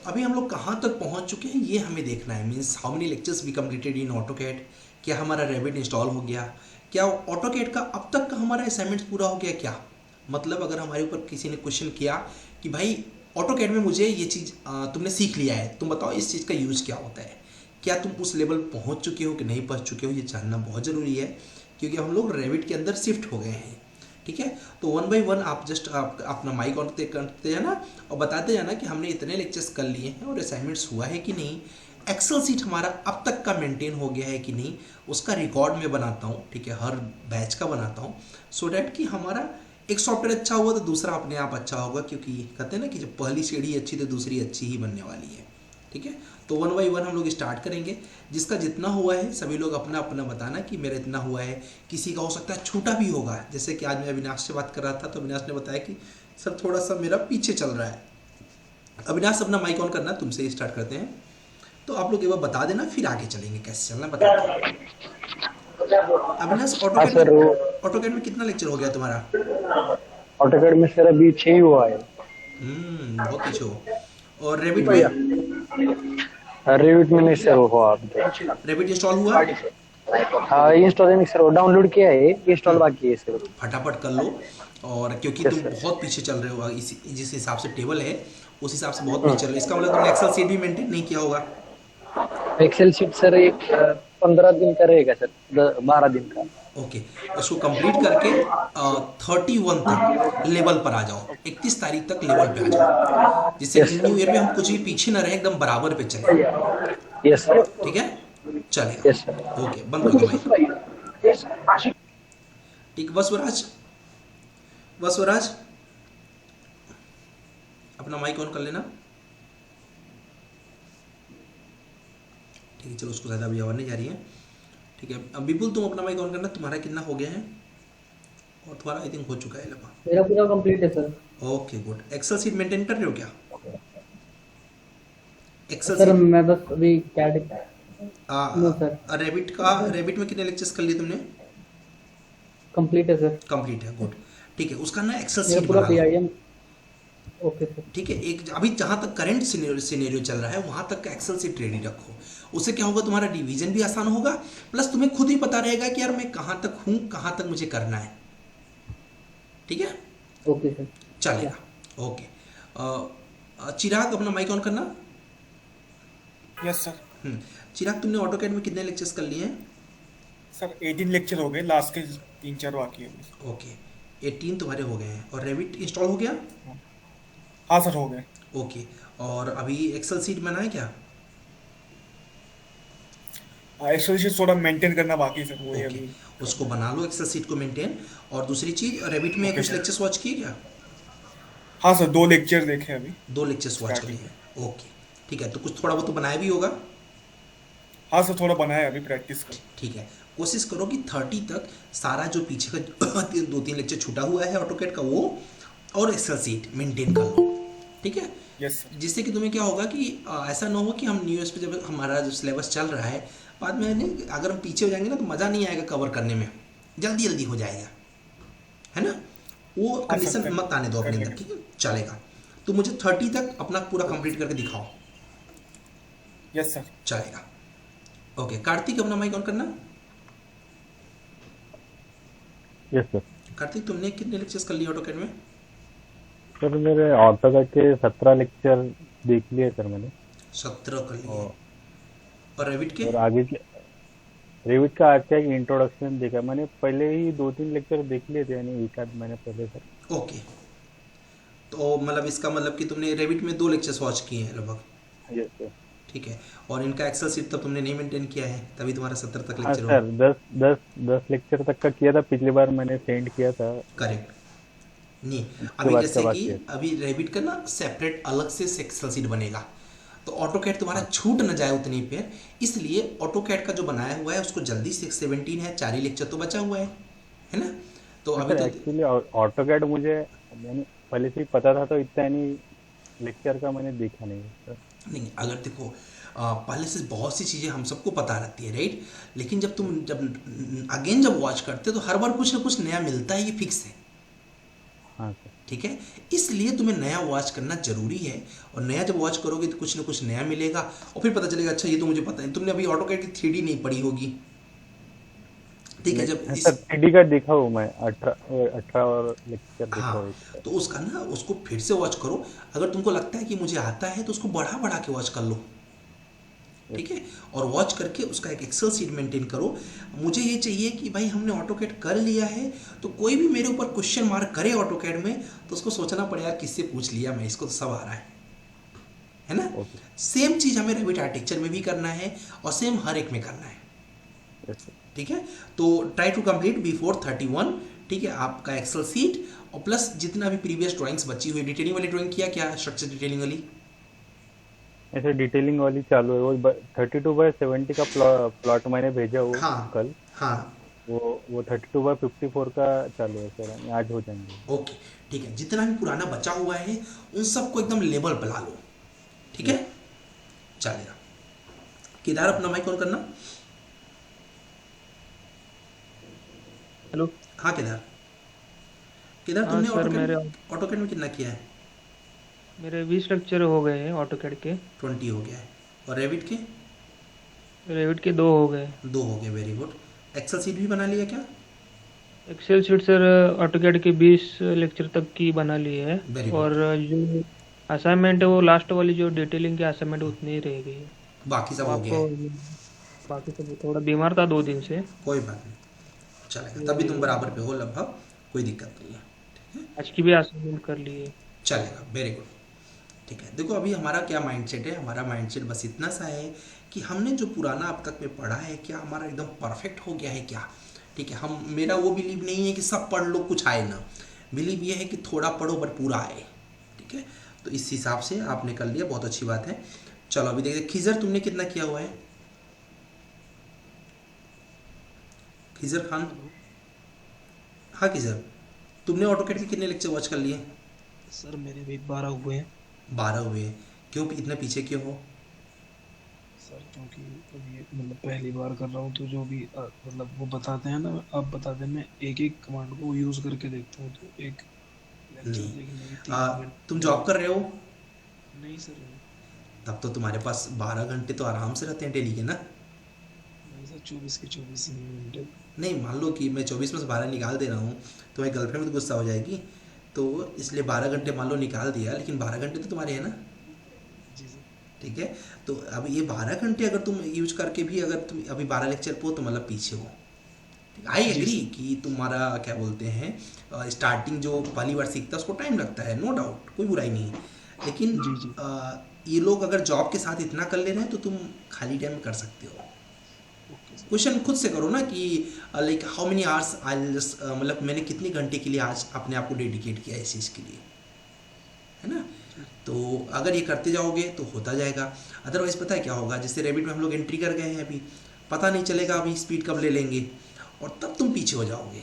अभी हम लोग कहाँ तक पहुँच चुके हैं ये हमें देखना है। Means how many lectures we completed in AutoCAD, क्या हमारा रेविट इंस्टॉल हो गया, क्या ऑटोकैड का अब तक का हमारा असाइनमेंट पूरा हो गया क्या। मतलब अगर हमारे ऊपर किसी ने क्वेश्चन किया कि भाई ऑटोकैड में मुझे ये चीज़ तुमने सीख लिया है, तुम बताओ इस चीज़ का यूज़ क्या होता है, क्या तुम उस लेवल पहुंच चुके हो कि नहीं पहुंच चुके हो, ये जानना बहुत ज़रूरी है क्योंकि हम लोग रेविट के अंदर शिफ्ट हो गए हैं। ठीक है, तो वन बाय वन आप जस्ट अपना माइक ऑन करते जाना और बताते जाना कि हमने इतने लेक्चर्स कर लिए हैं और असाइनमेंट्स हुआ है कि नहीं, एक्सेल सीट हमारा अब तक का मेंटेन हो गया है कि नहीं, उसका रिकॉर्ड मैं बनाता हूँ। ठीक है, हर बैच का बनाता हूँ सो डैट कि हमारा एक सॉफ्टवेयर अच्छा हुआ तो दूसरा अपने आप अच्छा होगा, क्योंकि कहते हैं ना कि जब पहली सीढ़ी अच्छी तो दूसरी अच्छी ही बनने वाली है। ठीक है, तो वन बाई वन हम लोग स्टार्ट करेंगे। जिसका जितना हुआ है सभी लोग अपना अपना बताना कि मेरा इतना हुआ है। किसी का हो सकता है छोटा भी होगा, जैसे कि आज मैं अविनाश से बात कर रहा था तो अविनाश ने बताया कि सर थोड़ा सा मेरा पीछे चल रहा है। अविनाश अपना माइक ऑन करना, तुमसे स्टार्ट करते हैं। तो आप लोग एक बार बता देना फिर आगे चलेंगे, कैसे चलना बताते हैं। अविनाश हाँ सर, वो ऑटोकैड में कितना लेक्चर हो गया तुम्हारा। ऑटोकैड में सर अभी 6 ही हुआ है। बहुत पीछे हो। और रेबिट में, रिविट में नहीं सर हुआ अभी तक। रेबिट इंस्टॉल हुआ। हाँ, इंस्टॉल नहीं सर, वो डाउनलोड किया है, इंस्टॉल बाकी है सर। फटाफट कर लो। और क्योंकि यस तुम सर। बहुत पीछे चल रहे हो इस जिस हिसाब से टेबल है उस हिसाब से बहुत पीछे चल रहे हो, इसका मतलब तुमने एक्सेल सीट भी मेंटेन नहीं किया होगा। एक्सेल शीट सर एक 15 दिन का रहेगा सर, 12 दिन का। ओके, उसको कंप्लीट करके 31 तक लेवल पर आ जाओ, 31 तारीख तक लेवल पे आ जाओ, जिससे कि यस न्यू ईयर में सर। हम कुछ भी पीछे ना रहे, एकदम बराबर पे चले। Yes sir. ठीक है, यस चलेगा। ओके, बंद कर दो माइक। सर। ठीक, वसुराज, वसुराज अपना माइक ऑन कर लेना। ठीक है, चलो उसको ज़्यादा अभी आवाज़ नहीं जा रही है। ठीक है, अब विपुल तुम अपना माइक ऑन करना, तुम्हारा कितना हो गया है। और तुम्हारा आई थिंक हो चुका है लगभग। मेरा पूरा कंप्लीट है sir. Okay good. Excel sheet maintain कर रहे हो क्या। एक्सेल सर सीट मैं बस अभी कैड, नो सर, रेबिट का, रेबिट में कितने लेक्चर्स कर लिए तुमने। कंप्लीट है सर। कंप्लीट है, गुड। ठीक है, उसका ना एक्सेल मेरा सीट पूरा बना लो। पीआईएम। Okay sir. ठीक है, एक अभी जहाँ तक करंट सिनेरियो चल रहा है वहाँ तक का एक्सेल सीट रेडी रखो। उससे क्या होगा, तुम्हारा डिवीजन भी आसान होगा, प्लस तुम्हें खुद ही पता रहेगा कि यार मैं कहाँ तक हूँ, कहाँ तक मुझे करना है। ठीक है, ओके सर। या चलेगा। ओके, चिराग अपना माइक ऑन करना। Yes sir. चिराग तुमने ऑटोकैड में कितने लेक्चर्स कर लिए हैं। सर 18 लेक्चर हो गए, लास्ट के 3-4 बाकी है अभी। ओके, 18 तुम्हारे हो गए हैं। और रेविट इंस्टॉल हो गया। हाँ सर, हो गए। ओके, और अभी एक्सेल सीट बना है क्या। एक्चुअली शीट थोड़ा मेंटेन करना बाकी है सर, वही ओके, अभी उसको करना बना लो एक्सेल सीट को मेंटेन। और दूसरी चीज़, रेविट है। में ओके कुछ सर। लेक्चर्स वॉच किए क्या। हाँ सर, 2 लेक्चर देखे अभी 2 लेक्चर्स वॉच कर स्टार्टिंग में। लिए। ओके, ठीक है, तो कुछ थोड़ा बहुत तो बनाया भी होगा। हाँ सर, थोड़ा बनाया है अभी, प्रैक्टिस कर। ठीक है, कोशिश करो कि 30 तक सारा जो पीछे का 2-3 लेक्चर छूटा हुआ है ऑटोकैड का वो और एक्सेल सीट मेंटेन कर लो। ठीक है, यस सर। जिससे कि तुम्हें क्या होगा कि ऐसा ना हो कि हम न्यू ईयर्स पे जब हमारा जो सिलेबस चल रहा है बाद में नहीं, अगर हम पीछे हो जाएंगे ना तो मज़ा नहीं आएगा कवर करने में, जल्दी जल्दी हो जाएगा, है ना। वो हाँ सर, कंडीशन मत आने दो कर अपने अंदर। लेंगे। ठीक है, चलेगा। तो मुझे 30 तक अपना पूरा कंप्लीट करके दिखाओ। Yes sir. चलेगा। ओके, कार्तिक अपना माइक ऑन करना। Yes sir. कार्तिक तुमने कितने लेक्चर्स कर लिए ऑटोकैड में। सर मेरे ऑटोकैड के 17 लेक्चर देख लिए सर मैंने। 17 कर लिए। और और रेविट के। और आगे के रिविट का आज का एक इंट्रोडक्शन देखा मैंने, पहले ही 2-3 लेक्चर देख लिए थे, यानी एक आध महीने पहले सर। ओके, तो मतलब इसका मतलब कि तुमने रेविट में 2 लेक्चर्स वॉच किए हैं लगभग। Yes sir. ठीक है, और इनका एक्सेल सीट तब तुमने नहीं मेंटेन किया है, तभी तुम्हारा 17 तक हाँ लेक्चर हो। सर, 10 लेक्चर तक का किया था, पिछली बार मैंने सेंड किया था। करेक्ट। नहीं, उसके अभी बाद का जैसे कि बाकी है। अभी रेबिट का ना सेपरेट अलग से एक्सेल सीट बनेगा, तो ऑटोकैड तुम्हारा छूट न जाए उतनी पेर, इसलिए ऑटोकैड का जो बनाया हुआ है उसको जल्दी से 17 है, 4 ही लेक्चर तो बचा हुआ है ना। तो हाँ अभी सर, तो एक्चुअली ऑटोकैड मुझे यानी पहले से ही पता था, तो इतना यानी लेक्चर का मैंने देखा नहीं सर। नहीं, अगर देखो पहले से बहुत सी चीज़ें हम सबको पता रहती है राइट, लेकिन जब अगेन जब वॉच करते हो तो हर बार कुछ ना कुछ नया मिलता है, ये फिक्स है। हाँ सर। ठीक है, इसलिए तुम्हें नया वॉच करना जरूरी है। और नया जब वॉच करोगे तो कुछ ना कुछ नया मिलेगा, और फिर पता चलेगा अच्छा ये तो मुझे पता है, तुमने अभी ऑटोकैड की 3D नहीं पढ़ी होगी। ठीक है, जब नहीं इस सर, 3D का देखा हूँ मैं, 18 और लेक्चर देखा हाँ, हूँ एक। तो उसका ना उसको फिर से वॉच करो। अगर तुमको लगता है कि मुझे आता है तो उसको बढ़ा बढ़ा के वॉच कर लो। Yes, ठीक है, और वॉच करके उसका एक एक्सेल सीट मेंटेन करो। मुझे ये चाहिए कि भाई हमने ऑटोकैड कर लिया है, तो कोई भी मेरे ऊपर क्वेश्चन मार्क करे ऑटोकैड में तो उसको सोचना पड़े यार किससे पूछ लिया मैं, इसको तो सब आ रहा है ना। ओके। सेम चीज़ हमें रेविट आर्किटेक्चर में भी करना है और सेम हर एक में करना है। Yes sir. ठीक है, तो ट्राई टू कंप्लीट बिफोर 31। ठीक है, आपका एक्सेल सीट और प्लस जितना भी प्रीवियस ड्राइंग्स बची हुई, डिटेलिंग वाली ड्राइंग किया क्या, स्ट्रक्चर डिटेलिंग वाली? ऐसे डिटेलिंग वाली चालू है, वो 32/70 का प्लॉट मैंने भेजा वो हाँ कल। हाँ, वो 32/54 का चालू है सर, आज हो जाएंगे। ओके। ठीक है, जितना भी पुराना बचा हुआ है उन सबको एकदम लेबल बना लो। ठीक है, यस। चलेगा। केदार अपना माइक ऑन करना। हेलो। हाँ केदार, केदार हाँ तुमने सर, ऑटोकैड ऑटोकैड में कितना किया है? मेरे 20 लेक्चर हो गए हैं ऑटोकैड के। 20 हो गया है, और रेविट के? रेविट के 2 हो गए। 2 हो गए, वेरी गुड। एक्सेल सीट भी बना लिया क्या? एक्सेल शीट सर ऑटोकैड के 20 लेक्चर तक की बना ली है। Very good. और जो असाइनमेंट है वो लास्ट वाली जो डिटेलिंग की असाइनमेंट उतनी ही रह गई है। बाकी सब वो हो गया आपको, है? बाकी सब थोड़ा बीमार था 2 दिन से। कोई बात नहीं, चलेगा, वो तभी भी तुम बराबर पे हो लगभग, कोई दिक्कत नहीं है। ठीक है, आज की भी असाइनमेंट कर ली है। चलेगा, वेरी गुड। ठीक है, देखो अभी हमारा क्या माइंडसेट है, हमारा माइंडसेट बस इतना सा है कि हमने जो पुराना अब तक में पढ़ा है क्या हमारा एकदम परफेक्ट हो गया है क्या। ठीक है, हम, मेरा वो बिलीव नहीं है कि सब पढ़ लो कुछ आए ना, बिलीव ये है कि थोड़ा पढ़ो बट पूरा आए। ठीक है, तो इस हिसाब से आपने कर लिया, बहुत अच्छी बात है। चलो अभी देखते, खिजर तुमने कितना किया हुआ है? खिजर खान, हाँ खिजर, तुमने ऑटोकैड के कितने लेक्चर वॉच कर लिए? सर मेरे भी 12 हुए हैं। 12 हुए? क्यों इतने पीछे क्यों हो? सर क्योंकि अभी मतलब पहली बार कर रहा हूँ, तो जो भी मतलब वो बताते हैं ना, आप बताते हैं, मैं एक एक कमांड को यूज़ करके देखता हूँ, तो एक लेक्चर नहीं, देखने में 3 मिनट। तुम जॉब कर रहे हो? नहीं सर, तब तो तुम्हारे पास 12 घंटे तो आराम से रहते हैं डेली के ना। नहीं सर, 24 के 24 ही घंटे। नहीं, मान लो कि मैं 24 में से 12 निकाल दे रहा हूँ, तो मेरी गर्लफ्रेंड में तो गुस्सा हो जाएगी, तो इसलिए 12 घंटे मान लो निकाल दिया, लेकिन 12 घंटे तो तुम्हारे हैं ना। जी सर। ठीक है, तो अब ये 12 घंटे अगर तुम यूज करके भी अगर तुम अभी 12 लेक्चर पो तो मतलब पीछे हो। आई जी एग्री सर। कि तुम्हारा क्या बोलते हैं, स्टार्टिंग जो पहली बार सीखता है उसको टाइम लगता है, नो डाउट, कोई बुराई नहीं है। लेकिन जी जी। ये लोग अगर जॉब के साथ इतना कर ले रहे हैं तो तुम खाली टाइम में कर सकते हो। Okay sir. क्वेश्चन खुद से करो ना कि like how many hours I मतलब मैंने कितने घंटे के लिए आज अपने आप को डेडिकेट किया इस चीज़ के लिए, है ना। तो अगर ये करते जाओगे तो होता जाएगा। अदरवाइज पता है क्या होगा, जैसे रेबिट में हम लोग एंट्री कर गए हैं, अभी पता नहीं चलेगा अभी स्पीड कब ले लेंगे, और तब तुम पीछे हो जाओगे।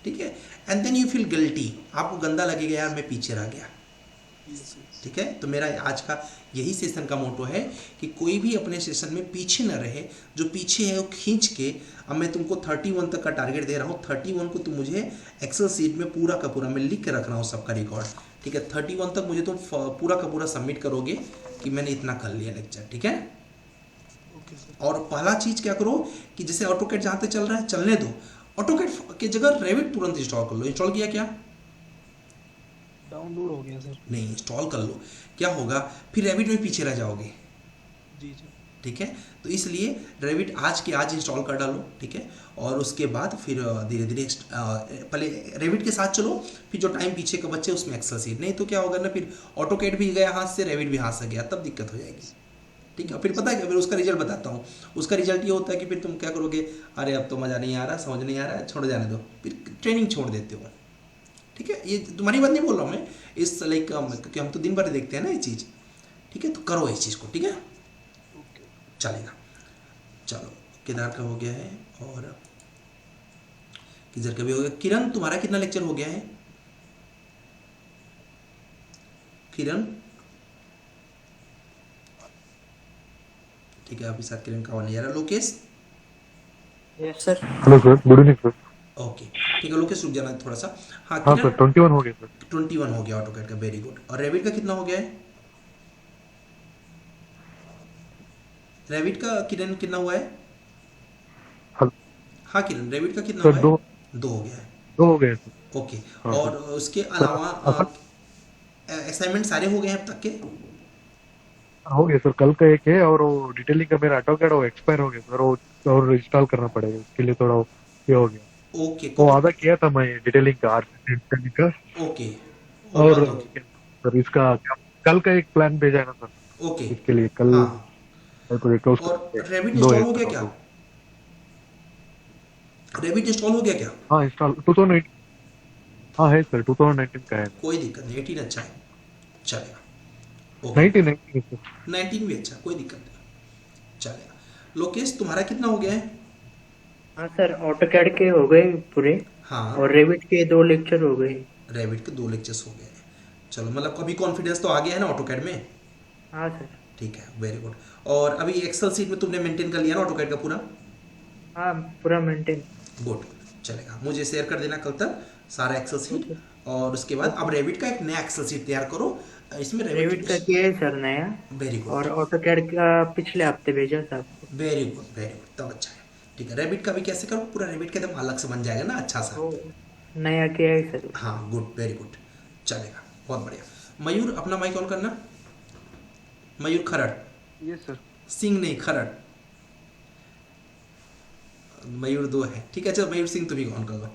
ठीक है, and then you feel guilty, आपको गंदा लगेगा यार मैं पीछे रह गया। ठीक है, तो मेरा आज का यही सेशन का मोटो है कि कोई भी अपने सेशन में पीछे न रहे, जो पीछे है वो खींच के, अब मैं तुमको 31 तक का टारगेट दे रहा हूँ, 31 को तुम मुझे एक्सेल सीट में पूरा का पूरा मैं लिख के रख रहा हूँ सबका रिकॉर्ड। ठीक है, 31 तक मुझे तुम पूरा का पूरा सबमिट करोगे कि मैंने इतना कर लिया लेक्चर। ठीक है, ओके सर। और पहला चीज़ क्या करो कि जैसे ऑटोकैड जहाँ तक चल रहा है चलने दो, ऑटोकैड की जगह रेविट तुरंत इंस्टॉल कर लो। इंस्टॉल किया क्या? डाउनलोड हो गया सर। नहीं, इंस्टॉल कर लो। क्या होगा फिर रेविट में पीछे रह जाओगे। जी जी। ठीक है, तो इसलिए रेविट आज के आज इंस्टॉल कर डालो। ठीक है, और उसके बाद फिर धीरे धीरे पहले रेविट के साथ चलो, फिर जो टाइम पीछे का बच्चे उसमें एक्सेल सीट, नहीं तो क्या होगा ना, फिर ऑटोकैड भी गया हाथ से, रेविट भी हाथ से गया, तब दिक्कत हो जाएगी। ठीक है, फिर पता है क्या, फिर उसका रिजल्ट बताता हूँ। उसका रिजल्ट ये होता है कि फिर तुम क्या करोगे, अरे अब तो मज़ा नहीं आ रहा, समझ नहीं आ रहा है, छोड़ जाने दो, फिर ट्रेनिंग छोड़ देते हो। ठीक है, ये तुम्हारी बात नहीं बोल रहा हूँ मैं, इस लाइक क्योंकि हम तो दिन भर देखते हैं ना ये चीज़। ठीक है, तो करो इस चीज़ को। ठीक है, ओके। चलेगा। चलो, केदार का हो गया है और किधर का भी हो गया। किरण, तुम्हारा कितना लेक्चर हो गया है? किरण, ठीक है, अभी साथ किरण का आवाज नहीं आ रहा। Lokesh, yes sir. Hello sir, good evening sir. Okay. ठीक है लोकेश रुक जाना थोड़ा सा। हाँ हाँ सर, किरण 21 हो गया सर। 21 हो गया ऑटोकैड का, वेरी गुड। और रेविट का कितना हो गया है? रेविट का किरण कितना हुआ है? हल- हाँ किरण रेविट का कितना सर हुआ दो है? 2 हो गया है। दो हो गए सर। ओके। हाँ और सर। उसके सर अलावा असल असाइनमेंट सारे हो गए हैं अब तक के? हो गया सर, कल का एक है, और वो डिटेलिंग का मेरा ऑटोकैड वो एक्सपायर हो गया सर, वो और इंस्टॉल करना पड़ेगा, उसके लिए थोड़ा ये हो गया। ओके वो आधा किया था मैं डिटेलिंग का, आरसी का। ओके और बंद हो गया। सर इसका कल का एक प्लान भेजा है ना सर, ओके इसके लिए कल हाँ। प्रोजेक्ट उसको और रेविट दो इंस्टॉल है हो गया सर। क्या? तो रेविट इंस्टॉल हो गया क्या? हाँ इंस्टॉल 2008, हाँ है सर 2019 का है। कोई दिक्कत नहीं, 18 अच्छा है, चलेगा। Okay 19 sir. 19 भी अच्छा, कोई दिक्कत नहीं, चलेगा। लोकेश तुम्हारा कितना हो गया है? हाँ सर, ऑटोकैड के हो गए पूरे, हाँ और रेविट के 2 लेक्चर हो गए। रेविट के 2 लेक्चर्स हो गए हैं। चलो मतलब अभी कॉन्फिडेंस तो आ गया है ना ऑटोकैड में? हाँ सर। ठीक है वेरी गुड। और अभी एक्सेल सीट में तुमने मेंटेन कर लिया ना ऑटोकैड का पूरा? हाँ पूरा मेंटेन। गुड, चलेगा। मुझे शेयर कर देना कल तक सारा एक्सेल सीट। ओके। और उसके बाद अब रेविट का एक नया एक्सेल सीट तैयार करो, इसमें रेविट का किया है सर नया, वेरी और गुड ऑटोकैड का पिछले हफ्ते भेजा था आपको। वेरी गुड वेरी गुड, तब अच्छा है। ठीक है रेविट का भी कैसे करो, पूरा रेविट का एकदम अलग से बन जाएगा ना अच्छा सा। वो नया किया है सर। हाँ गुड वेरी गुड, चलेगा बहुत बढ़िया। मयूर अपना माइक ऑन करना। मयूर खरड़, यस सर। सिंह नहीं खरड़। मयूर 2 है, ठीक है। चलो मयूर सिंह तुम ही ऑन कर लो,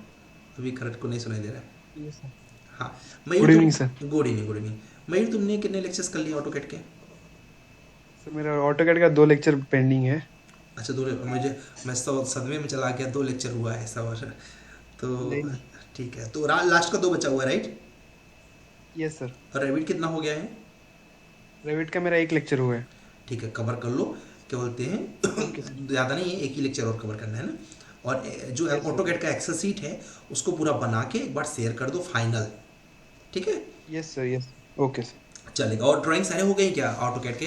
अभी खरड़ को नहीं सुनाई दे रहा है। Yes sir. हाँ Mayur Good evening, sir. Good evening good evening. Mayur तुमने कितने लेक्चर्स कर लिए ऑटोकैड के? सर मेरा ऑटोकैड का 2 लेक्चर पेंडिंग है। अच्छा 2, मुझे मैं सदमे में चला गया, 2 लेक्चर हुआ है ऐसा और तो नहीं। ठीक है। तो लास्ट का 2 बचा हुआ है राइट? Yes sir. और रेविट कितना हो गया है? रेविट का मेरा 1 लेक्चर हुआ है। ठीक है कवर कर लो, क्या बोलते हैं ज़्यादा नहीं है, एक ही लेक्चर और कवर करना है ना। और जो Yes, sir. ऑटोकैड का एक्सेल सीट है उसको पूरा बना के एक बार शेयर कर दो फाइनल, ठीक है yes sir. Yes. Okay sir. चलेगा। और ड्राइंग सारे हो गए क्या ऑटोकैड के?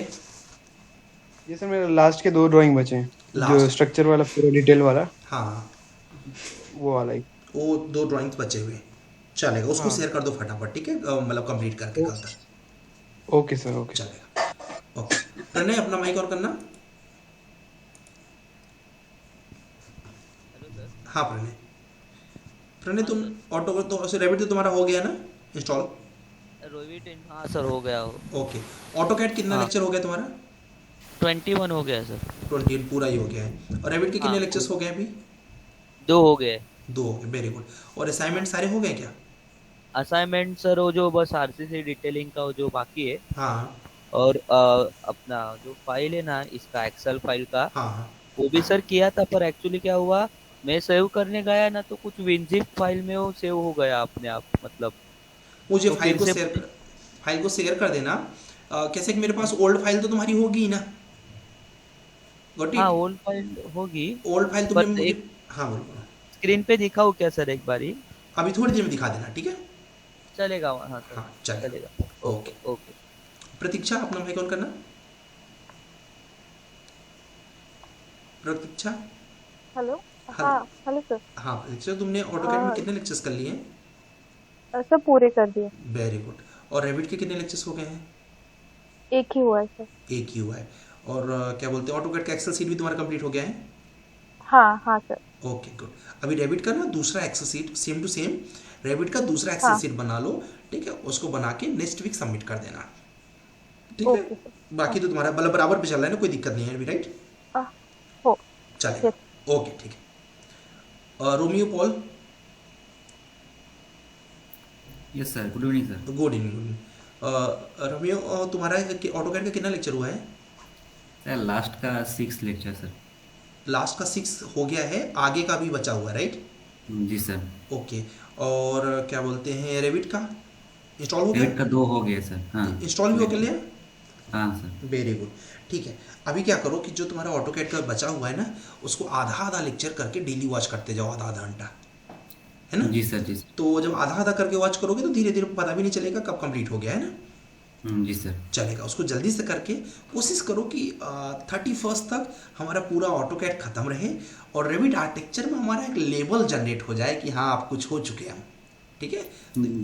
ये सर मेरे लास्ट के 2 ड्राइंग बचे हैं, जो Last? स्ट्रक्चर वाला पूरा डिटेल वाला, हाँ हाँ वो वाला ही। वो 2 ड्राइंग्स बचे हुए हैं। चलेगा उसको हाँ। शेयर कर दो फटाफट, ठीक है मतलब कंप्लीट करके कल तक। Okay sir. ओके। चलेगा ओके। प्रणय अपना माइक ऑन करना। हाँ प्रणय, प्रणय तुम ऑटो तो रेविट तो तुम्हारा हो गया ना इंस्टॉल? रोविट हाँ सर हो गया हो। ओके। ऑटोकैड कितना हाँ। लेक्चर हो गया तुम्हारा? 21 हो गया सर। 20 पूरा ही हो गया है। और रेविट के कितने हाँ, लेक्चर्स हो गए अभी? 2 हो गए। 2 हो गए, वेरी गुड। और असाइनमेंट सारे हो गए क्या? असाइनमेंट सर वो जो बस आरसीसी डिटेलिंग का वो जो बाकी है, हाँ और अपना जो फाइल है ना इसका एक्सेल फाइल का, हाँ हाँ वो भी सर किया था, पर एक्चुअली क्या हुआ, मैं सेव करने गया ना तो कुछ विनजिप फाइल में वो सेव हो गया अपने आप, मतलब मुझे तो फाइल फिर को से शेयर कर देना। कैसे कि मेरे पास ओल्ड फाइल तो तुम्हारी होगी ही ना? गॉट हाँ इट? ओल्ड फाइल होगी, ओल्ड फाइल तुमने पर मुझे एक हाँ बोलो, स्क्रीन पे दिखाऊँ क्या सर एक बारी? अभी थोड़ी देर में दिखा देना, ठीक है। चलेगा हाँ सर। हाँ चलेगा। चलेगा। ओके। ओके। प्रतीक्षा अपना माइक ऑन करना। प्रतीक्षा हेलो। हेलो। हाँ हेलो सर। हाँ प्रतीक्षा तुमने ऑटोकैड में कितने लेक्चर्स कर लिए हैं? सर पूरे कर दिए, वेरी गुड। और रेविट के कितने लेक्चर्स हो गए हैं? एक ही हुआ है सर। एक ही हुआ है। और क्या बोलते हैं ऑटोकैड का एक्सेल सीट भी तुम्हारा कंप्लीट हो गया है? हाँ हाँ सर। Okay good. अभी रेविट का ना दूसरा Excel sheet same to same Revit का दूसरा एक्सेल हाँ। सीट बना लो, ठीक है। उसको बना के नेक्स्ट वीक सबमिट कर देना, ठीक ओके है। सर। बाकी तो तुम्हारा मतलब बराबर पे चल रहा है ना, कोई दिक्कत नहीं है अभी राइट? हो चलेगा ओके ठीक है। Romeo Paul yes sir, good evening sir. Good evening. Romeo तुम्हारा ऑटोकैड का कितना लेक्चर हुआ है? सर लास्ट का 6 लेक्चर सर। लास्ट का 6 हो गया है, आगे का भी बचा हुआ है राइट? जी सर। ओके। और क्या बोलते हैं रेविट का इंस्टॉल हो रेविट गया? का 2 हो गया सर। हाँ इंस्टॉल भी हो गया? हाँ सर। वेरी गुड, ठीक है। अभी क्या करो कि जो तुम्हारा ऑटोकैड का बचा हुआ है ना उसको आधा आधा लेक्चर करके डेली वॉच करते जाओ, आधा आधा घंटा, है ना? जी सर। जी सर। तो जब आधा आधा करके वॉच करोगे तो धीरे धीरे पता भी नहीं चलेगा कब कंप्लीट हो गया, है ना? जी सर। चलेगा। उसको जल्दी से करके कोशिश करो कि 31 तक हमारा पूरा ऑटोकैड खत्म रहे और रेविट आर्किटेक्चर में हमारा एक लेवल जनरेट हो जाए कि हाँ आप कुछ हो चुके हैं हम। ठीक है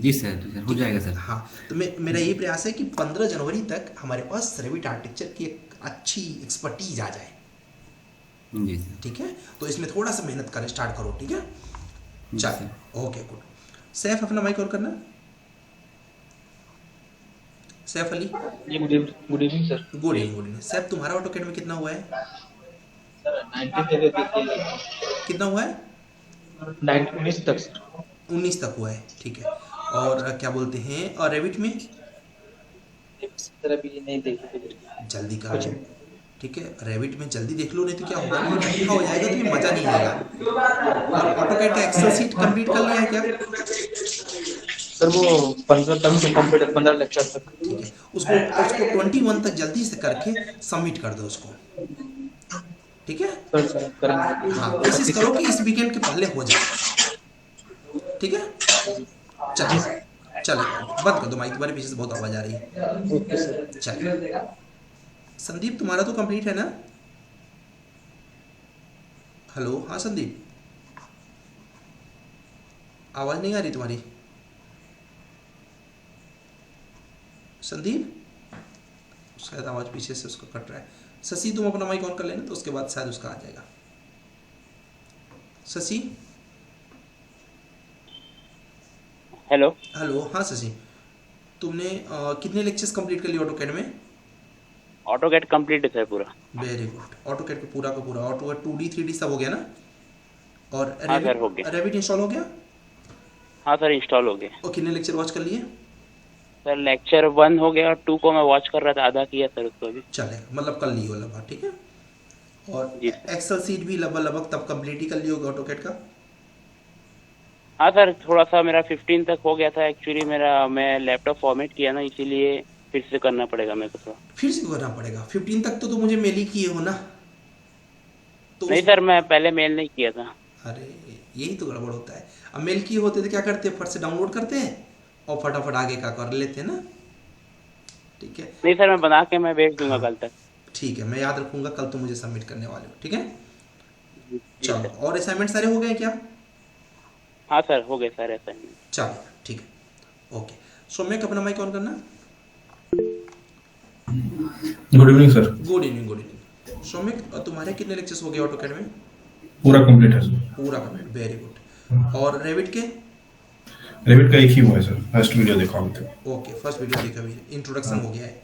जी सर हो जाएगा सर। हाँ, तो मेरा यही प्रयास है कि 15 जनवरी तक हमारे पास रेविट आर्किटेक्चर की एक अच्छी एक्सपर्टीज आ जाए। जी सर। ठीक है, तो इसमें थोड़ा सा मेहनत कर स्टार्ट करो। ठीक है, जी चल सर। Okay good. सैफ अपना माइक ऑन करना। सैफ अली। जी good evening sir. Good evening. Saif तुम्हारा ऑटोकैड में कितना हुआ है? सर 19 कितना हुआ है? 19 तक सर। 19 तक हुआ है। ठीक है, और क्या बोलते हैं, और रेविट में सर अभी नहीं देखी। जल्दी कर लो। ठीक है, रेविट में जल्दी देख लो, नहीं तो क्या होगा इकट्ठा हो जाएगा तो ये मज़ा नहीं आएगा। और ऑटोकैड का एक्सेल सीट कंप्लीट कर लिया है क्या? सर वो 15 तक से कंप्लीट है, 15 लेक्चर तक। ठीक है, उसको 21 तक जल्दी से करके सबमिट कर दो उसको। ठीक है, सर करेंगे। हाँ कोशिश करो कि इस वीकेंड के पहले हो जाए। ठीक है, चलो बंद कर दो माइक, तुम्हारे पीछे से बहुत आवाज़ आ रही है। चलो संदीप, तुम्हारा तो कंप्लीट है ना? हेलो, हाँ संदीप, आवाज़ नहीं आ रही तुम्हारी। संदीप, शायद आवाज़ पीछे से उसको कट रहा है। शशि तुम अपना माइक ऑन कर लेना, तो उसके बाद शायद उसका आ जाएगा। शशि। हेलो। हेलो, हाँ शशि, तुमने कितने लेक्चर्स कंप्लीट कर लिए ऑटोकैड में? ऑटोकैड कंप्लीट है सर पूरा। Very good. ऑटोकैड का पूरा ऑटोकैड 2D 3D सब हो गया ना? और हाँ सर हो गया। रेविट इंस्टॉल हो गया? हाँ सर इंस्टॉल हो गया। और कितने लेक्चर वॉच कर लिए? सर लेक्चर 1 हो गया और 2 को मैं वॉच कर रहा था, आधा किया सर उसको अभी। चलेगा, मतलब कर लियो लगभग। ठीक है, और एक्सेल सीट भी लगभग तब कंप्लीट ही कर लियो ऑटोकैड का? हाँ सर थोड़ा सा मेरा 15 तक हो गया था एक्चुअली, मैं लैपटॉप फॉर्मेट किया ना, इसीलिए फिर से करना पड़ेगा मेरे को। फिर से करना पड़ेगा? 15 तक तो मुझे मेल ही किए हो ना? तो नहीं सर, मैं पहले मेल नहीं किया था। अरे यही तो गड़बड़ होता है। अब मेल किए होते तो क्या करते, फट से डाउनलोड करते हैं और फटाफट आगे का कर लेते हैं ना। ठीक है, नहीं सर मैं बना के मैं भेज दूंगा कल तक। ठीक है, मैं याद रखूंगा, कल तुम मुझे सबमिट करने वाले हो। ठीक है, चलो। और असाइनमेंट सारे हो गए क्या? हाँ सर हो गए सारे असाइनमेंट। चलो ठीक है, ओके। सौम्य अपना माइक ऑन करना। Good evening sir. Good evening. Saumya, तुम्हारे कितने लेक्चर्स हो गए ऑटोकैड में? पूरा कंप्लीट है सर। पूरा कंप्लीट, वेरी गुड। और रेविट के? रेविट का एक ही हुआ है सर, फर्स्ट वीडियो देखा हूँ। ओके, फर्स्ट वीडियो देखा भी, इंट्रोडक्शन हो गया है।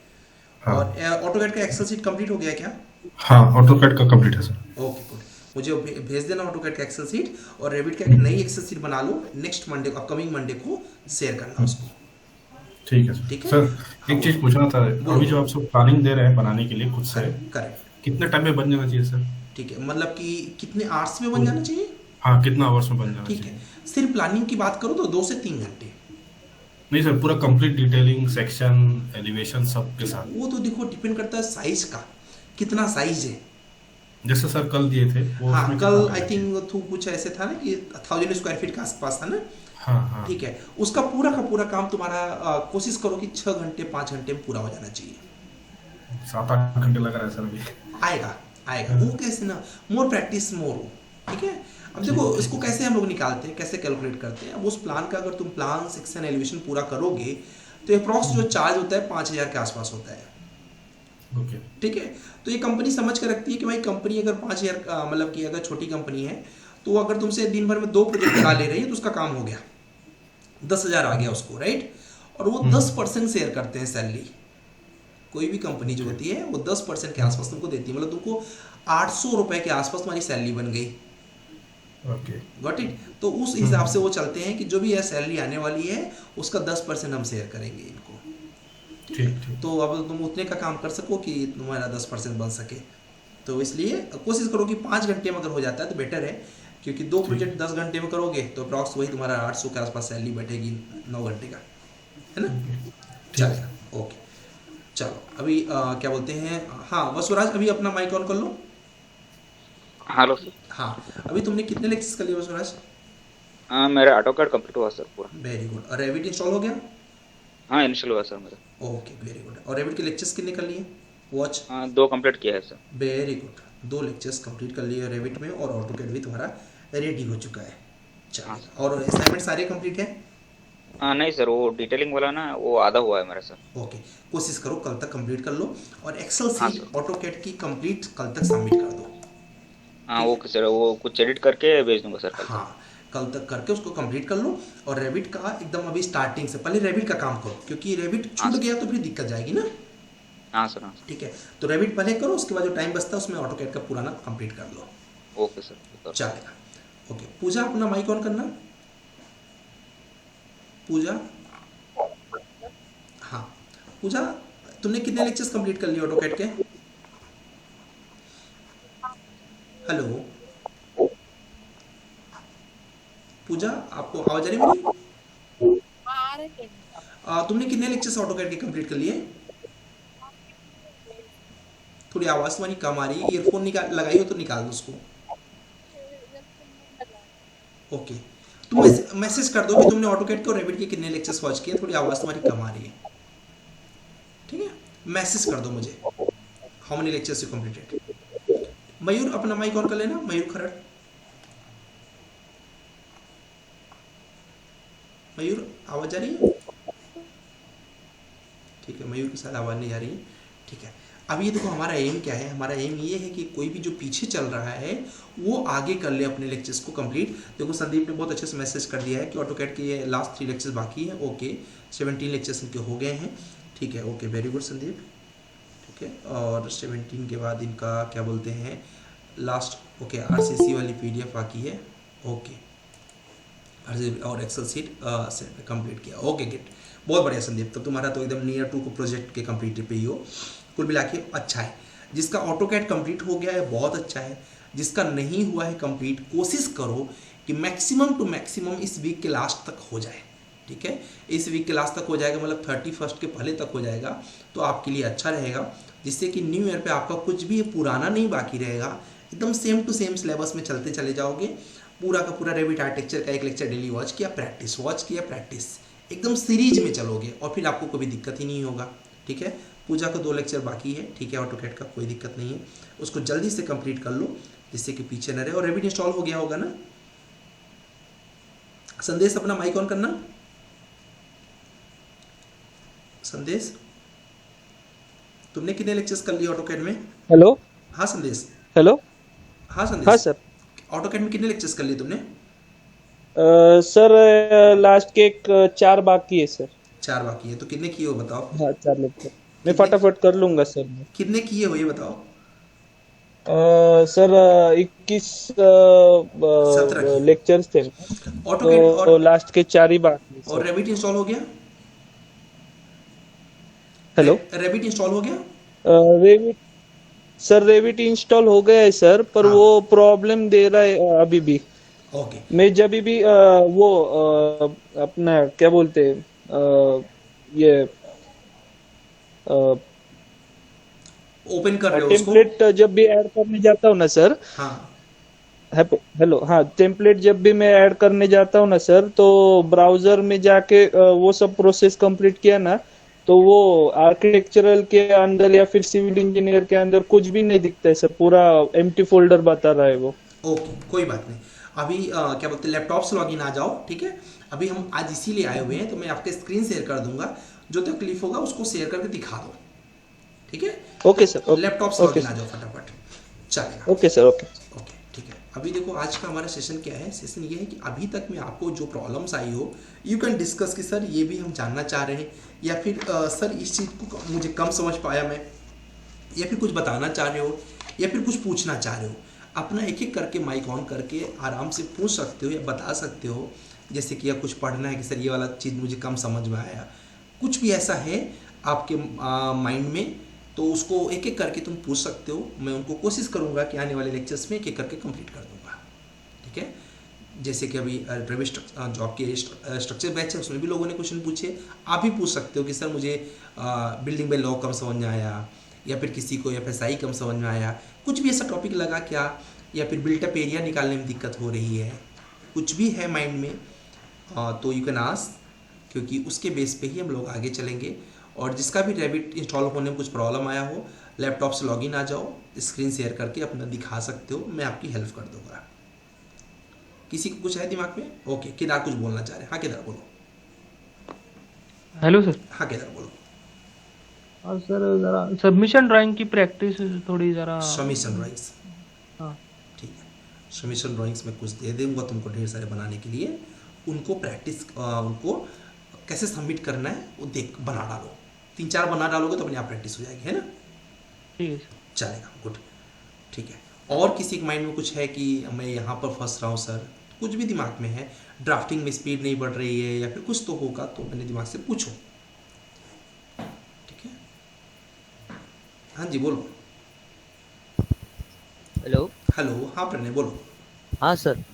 हाँ। और ऑटोकैड का एक्सेल सीट कंप्लीट हो गया है क्या? हाँ ऑटोकैड का कंप्लीट है सर। ओके गुड, मुझे भेज देना ऑटोकैड का एक्सेल सीट, और रेविट का एक नई एक्सेल सीट बना लो। नेक्स्ट मंडे को, अपकमिंग मंडे को शेयर करना उसको। ठीक है सर। ठीक है सर एक चीज पूछना था, अभी जो आप सब प्लानिंग दे रहे हैं बनाने के लिए खुद से, करेक्ट, कितने टाइम में बन जाना चाहिए सर? ठीक है, मतलब कि कितने आवर्स में बन जाना चाहिए? हाँ कितना आवर्स में बन जाना चाहिए? ठीक है, सिर्फ प्लानिंग की बात करो तो 2 से 3 घंटे। नहीं सर, पूरा कंप्लीट डिटेलिंग, सेक्शन, एलिवेशन सब के साथ। वो तो देखो डिपेंड करता है साइज का, कितना साइज है। जैसे सर कल दिए थे वो, हाँ कल आई थिंक कुछ ऐसे था ना कि 1000 स्क्वायर फीट के आसपास था ना। हाँ हाँ ठीक है, उसका पूरा का पूरा काम तुम्हारा कोशिश करो कि 6 घंटे 5 घंटे में पूरा हो जाना चाहिए। 7-8 घंटे लग रहा है सर अभी। आएगा वो कैसे ना, मोर प्रैक्टिस मोर। ठीक है, अब देखो इसको कैसे हम लोग निकालते हैं, कैसे कैलकुलेट करते हैं। अब उस प्लान का अगर तुम प्लान सेक्शन एलिवेशन पूरा करोगे तो अप्रॉक्स जो चार्ज होता है 5000 के आसपास होता है। ओके ठीक है, तो ये कंपनी समझ कर रखती है कि भाई कंपनी अगर 5000 मतलब कि अगर छोटी कंपनी है तो अगर तुमसे दिन भर में 2 प्रोजेक्ट करा ले रही है तो उसका काम हो गया, 10,000 आ गया उसको, राइट। और वो 10% शेयर करते हैं सैलरी। कोई भी कंपनी जो होती है वो 10% के आसपास तुमको देती है, मतलब तुमको 800 रुपए के आसपास तुम्हारी सैलरी बन गई। Okay got it. तो उस हिसाब से वो चलते हैं कि जो भी यह सैलरी आने वाली है उसका 10% हम शेयर करेंगे इनको। ठीक। तो अब तुम उतने का काम कर सको कि तुम्हारा 10% बन सके, तो इसलिए कोशिश करो कि 5 घंटे में अगर हो जाता है तो बेटर है, क्योंकि 2 प्रोजेक्ट 10 घंटे में करोगे तो अप्रॉक्स वही तुम्हारा 800 के आसपास सैलरी बैठेगी 9 घंटे का, है ना। चलेगा, ओके। चलो अभी क्या बोलते हैं, हाँ वसुराज अभी अपना माइक ऑन कर लो। Hello sir. हाँ, अभी तुमने कितने लेक्चर्स कर लिए वसुराज? मेरा ऑटोकैड कंप्लीट हुआ सर पूरा। Very good. और रेविट इंस्टॉल हो गया? हाँ इनिशियल हुआ सर मेरा। Okay very good. और रेविट के लेक्चर्स कितने कर लिए? वॉच। हाँ 2 कंप्लीट किया है sir. Very good, 2 lectures complete कर लिए रेविट में और ऑटोकैड भी तुम्हारा रेडी हो चुका है। चलिए, और असाइनमेंट सारे कंप्लीट है? हाँ नहीं सर, वो डिटेलिंग वाला ना वो आधा हुआ है मेरा सर। ओके, कोशिश करो कल तक कंप्लीट कर लो और एक्सेल हाँ सीट ऑटोकैड की कंप्लीट कल तक सबमिट कर दो। हाँ ओके सर, वो कुछ एडिट करके भेज दूंगा सर कल। हाँ, कल तक करके उसको कंप्लीट कर लो। और रेविट का एकदम अभी स्टार्टिंग से पहले रेविट का काम करो, क्योंकि रेविट छूट गया तो फिर दिक्कत जाएगी ना। हाँ सर, हाँ ठीक है, तो रेविट पहले करो, उसके बाद जो टाइम बचता है उसमें ऑटोकैड का पुराना कंप्लीट कर लो। Okay sir. चलेगा। ओके, पूजा अपना माइक ऑन करना। पूजा, हाँ पूजा, तुमने कितने लेक्चर्स कंप्लीट कर लिए ऑटोकैड के? हेलो पूजा, आपको आवाज आ रही मेरी? तुमने कितने लेक्चर्स ऑटोकैड के कंप्लीट कर लिए? थोड़ी आवाज तुम्हारी कम आ रही है, ईयरफोन निकाल लगाई हो तो निकाल दो उसको। ओके, तुम मैसेज कर दो कि तुमने ऑटोकैड के और रेविट के कितने लेक्चर्स वॉच किए। थोड़ी आवाज तुम्हारी कम आ रही है, ठीक है? मैसेज कर दो मुझे how many lectures you completed. Mayur अपना माइक ऑन कर लेना, मयूर खरड़। मयूर आवाज आ रही है? ठीक है, मयूर के साथ आवाज नहीं आ रही है। ठीक है, अब ये देखो हमारा एम क्या है। हमारा एम ये है कि कोई भी जो पीछे चल रहा है वो आगे कर ले अपने लेक्चर्स को कंप्लीट। देखो संदीप ने बहुत अच्छे से मैसेज कर दिया है कि ऑटोकैड के ये लास्ट 3 लेक्चर्स बाकी है। ओके, 17 लेक्चर्स इनके हो गए हैं। ठीक है, ओके वेरी गुड संदीप। ठीक है, और 17 के बाद इनका क्या बोलते हैं लास्ट, ओके आरसीसी वाली पीडीएफ बाकी है। ओके, और एक्सेल सीट कंप्लीट किया। ओके गेट, बहुत बढ़िया संदीप, तब तुम्हारा तो एकदम नियर टू को प्रोजेक्ट के कंप्लीट पे ही हो। कुल मिला के अच्छा है। जिसका ऑटोकैड कंप्लीट हो गया है बहुत अच्छा है, जिसका नहीं हुआ है कंप्लीट कोशिश करो कि मैक्सिमम टू मैक्सिमम इस वीक के लास्ट तक हो जाए। ठीक है, इस वीक के लास्ट तक हो जाएगा, मतलब 31 के पहले तक हो जाएगा तो आपके लिए अच्छा रहेगा, जिससे कि न्यू ईयर पे आपका कुछ भी पुराना नहीं बाकी रहेगा। एकदम सेम टू सेम सिलेबस में चलते चले जाओगे। पूरा का पूरा रेविट आर्किटेक्चर का एक लेक्चर डेली वॉच किया, प्रैक्टिस, एकदम सीरीज में चलोगे और फिर आपको कोई दिक्कत ही नहीं होगा। ठीक है, पूजा का 2 लेक्चर बाकी है। ठीक है, ऑटोकैड का कोई दिक्कत नहीं है, उसको जल्दी से कंप्लीट कर लो जिससे कि पीछे न रहे। और रेविट इंस्टॉल हो गया होगा ना? संदेश अपना माइक ऑन करना। संदेश, तुमने कितने लेक्चर्स कर लिए ऑटोकैड में? हेलो। हाँ संदेश। हेलो। हाँ संदेश। हाँ सर। ऑटोकैड में कितने लेक्चर्स कर लिए तुमने? सर लास्ट के 4 बाकी है सर। 4 बाकी है, तो कितने किए हो बताओ? हाँ 4 लेक्चर मैं फटाफट कर लूंगा सर। कितने किए हो ये बताओ? सर 21 लेक्चर्स थे तो लास्ट के 4 ही बाकी। और रेविट इंस्टॉल हो गया? हेलो, रेविट इंस्टॉल हो गया? रेविट सर, रेविट इंस्टॉल हो गया है सर, पर वो प्रॉब्लम दे रहा है अभी भी। ओके, मैं जब भी वो अपना क्या बोलते ये ओपन कर रहे हो उसको? टेम्पलेट जब भी ऐड करने जाता हूँ ना सर। हाँ हेलो, हाँ टेम्पलेट जब भी मैं ऐड करने जाता हूँ ना सर, तो ब्राउजर में जाके वो सब प्रोसेस कंप्लीट किया ना, तो वो आर्किटेक्चरल के अंदर या फिर सिविल इंजीनियर के अंदर कुछ भी नहीं दिखता है सर, पूरा एम्प्टी फोल्डर बता रहा है वो। ओके, कोई बात नहीं। अभी क्या बोलते हैं लैपटॉप से लॉगिन आ जाओ। ठीक है, अभी हम आज इसीलिए आए हुए हैं, तो मैं आपके स्क्रीन शेयर कर दूंगा, जो तकलीफ होगा उसको शेयर करके दिखा दो। ठीक है, ओके सर। लैपटॉप से लॉगिन आ जाओ फटाफट, चलेगा? Okay sir. ओके, ठीक है। अभी देखो आज का हमारा सेशन क्या है। सेशन ये है कि अभी तक में आपको जो प्रॉब्लम्स आई हो यू कैन डिस्कस कि सर ये भी हम जानना चाह रहे हैं, या फिर सर इस चीज़ को मुझे कम समझ पाया मैं, या फिर कुछ बताना चाह रहे हो, या फिर कुछ पूछना चाह रहे हो। अपना एक एक करके माइक ऑन करके आराम से पूछ सकते हो या बता सकते हो। जैसे कि या कुछ पढ़ना है कि सर ये वाला चीज़ मुझे कम समझ में आया, कुछ भी ऐसा है आपके माइंड में, तो उसको एक एक करके तुम पूछ सकते हो। मैं उनको कोशिश करूँगा कि आने वाले लेक्चर्स में एक एक करके कंप्लीट कर दूँगा। ठीक है, जैसे कि अभी प्रवेश जॉब के स्ट्रक्चर बैच है, उसमें भी लोगों ने क्वेश्चन पूछे। आप भी पूछ सकते हो कि सर मुझे बिल्डिंग बाय लॉ कम समझ में आया, या फिर किसी को FSI कम समझ में आया, कुछ भी ऐसा टॉपिक लगा क्या, या फिर बिल्टअप एरिया निकालने में दिक्कत हो रही है, कुछ भी है माइंड में, तो यू कैन आस्क क्योंकि उसके बेस पे ही हम लोग आगे चलेंगे। और जिसका भी रैबिट इंस्टॉल होने में कुछ प्रॉब्लम आया हो, लैपटॉप से लॉगिन आ जाओ, स्क्रीन शेयर करके अपना दिखा सकते हो, मैं आपकी हेल्प कर दूंगा। किसी को कुछ है दिमाग में? ओके, केदार कुछ बोलना चाह रहे हैं। हाँ केदार बोलो। Hello sir. हाँ केदार बोलो। हाँ सर, जरा सबमिशन ड्राइंग की प्रैक्टिस थोड़ी जरा। सबमिशन ड्राइंग्स, हाँ ठीक है। सबमिशन ड्राइंग्स में कुछ दे दूंगा तुमको ढेर सारे बनाने के लिए। उनको प्रैक्टिस, उनको कैसे सबमिट करना है वो देख बना डालो। 3-4 बना डालोगे तो अपने आप प्रैक्टिस हो जाएगी, है ना? ठीक है चलेगा, गुड, ठीक है। और किसी के माइंड में कुछ है कि मैं यहाँ पर फंस रहा हूँ सर, कुछ भी दिमाग में है, ड्राफ्टिंग में स्पीड नहीं बढ़ रही है या फिर कुछ तो होगा, तो अपने दिमाग से पूछो, ठीक है? हाँ जी बोलो। हेलो। हेलो, हाँ प्रणय बोलो। हाँ सर।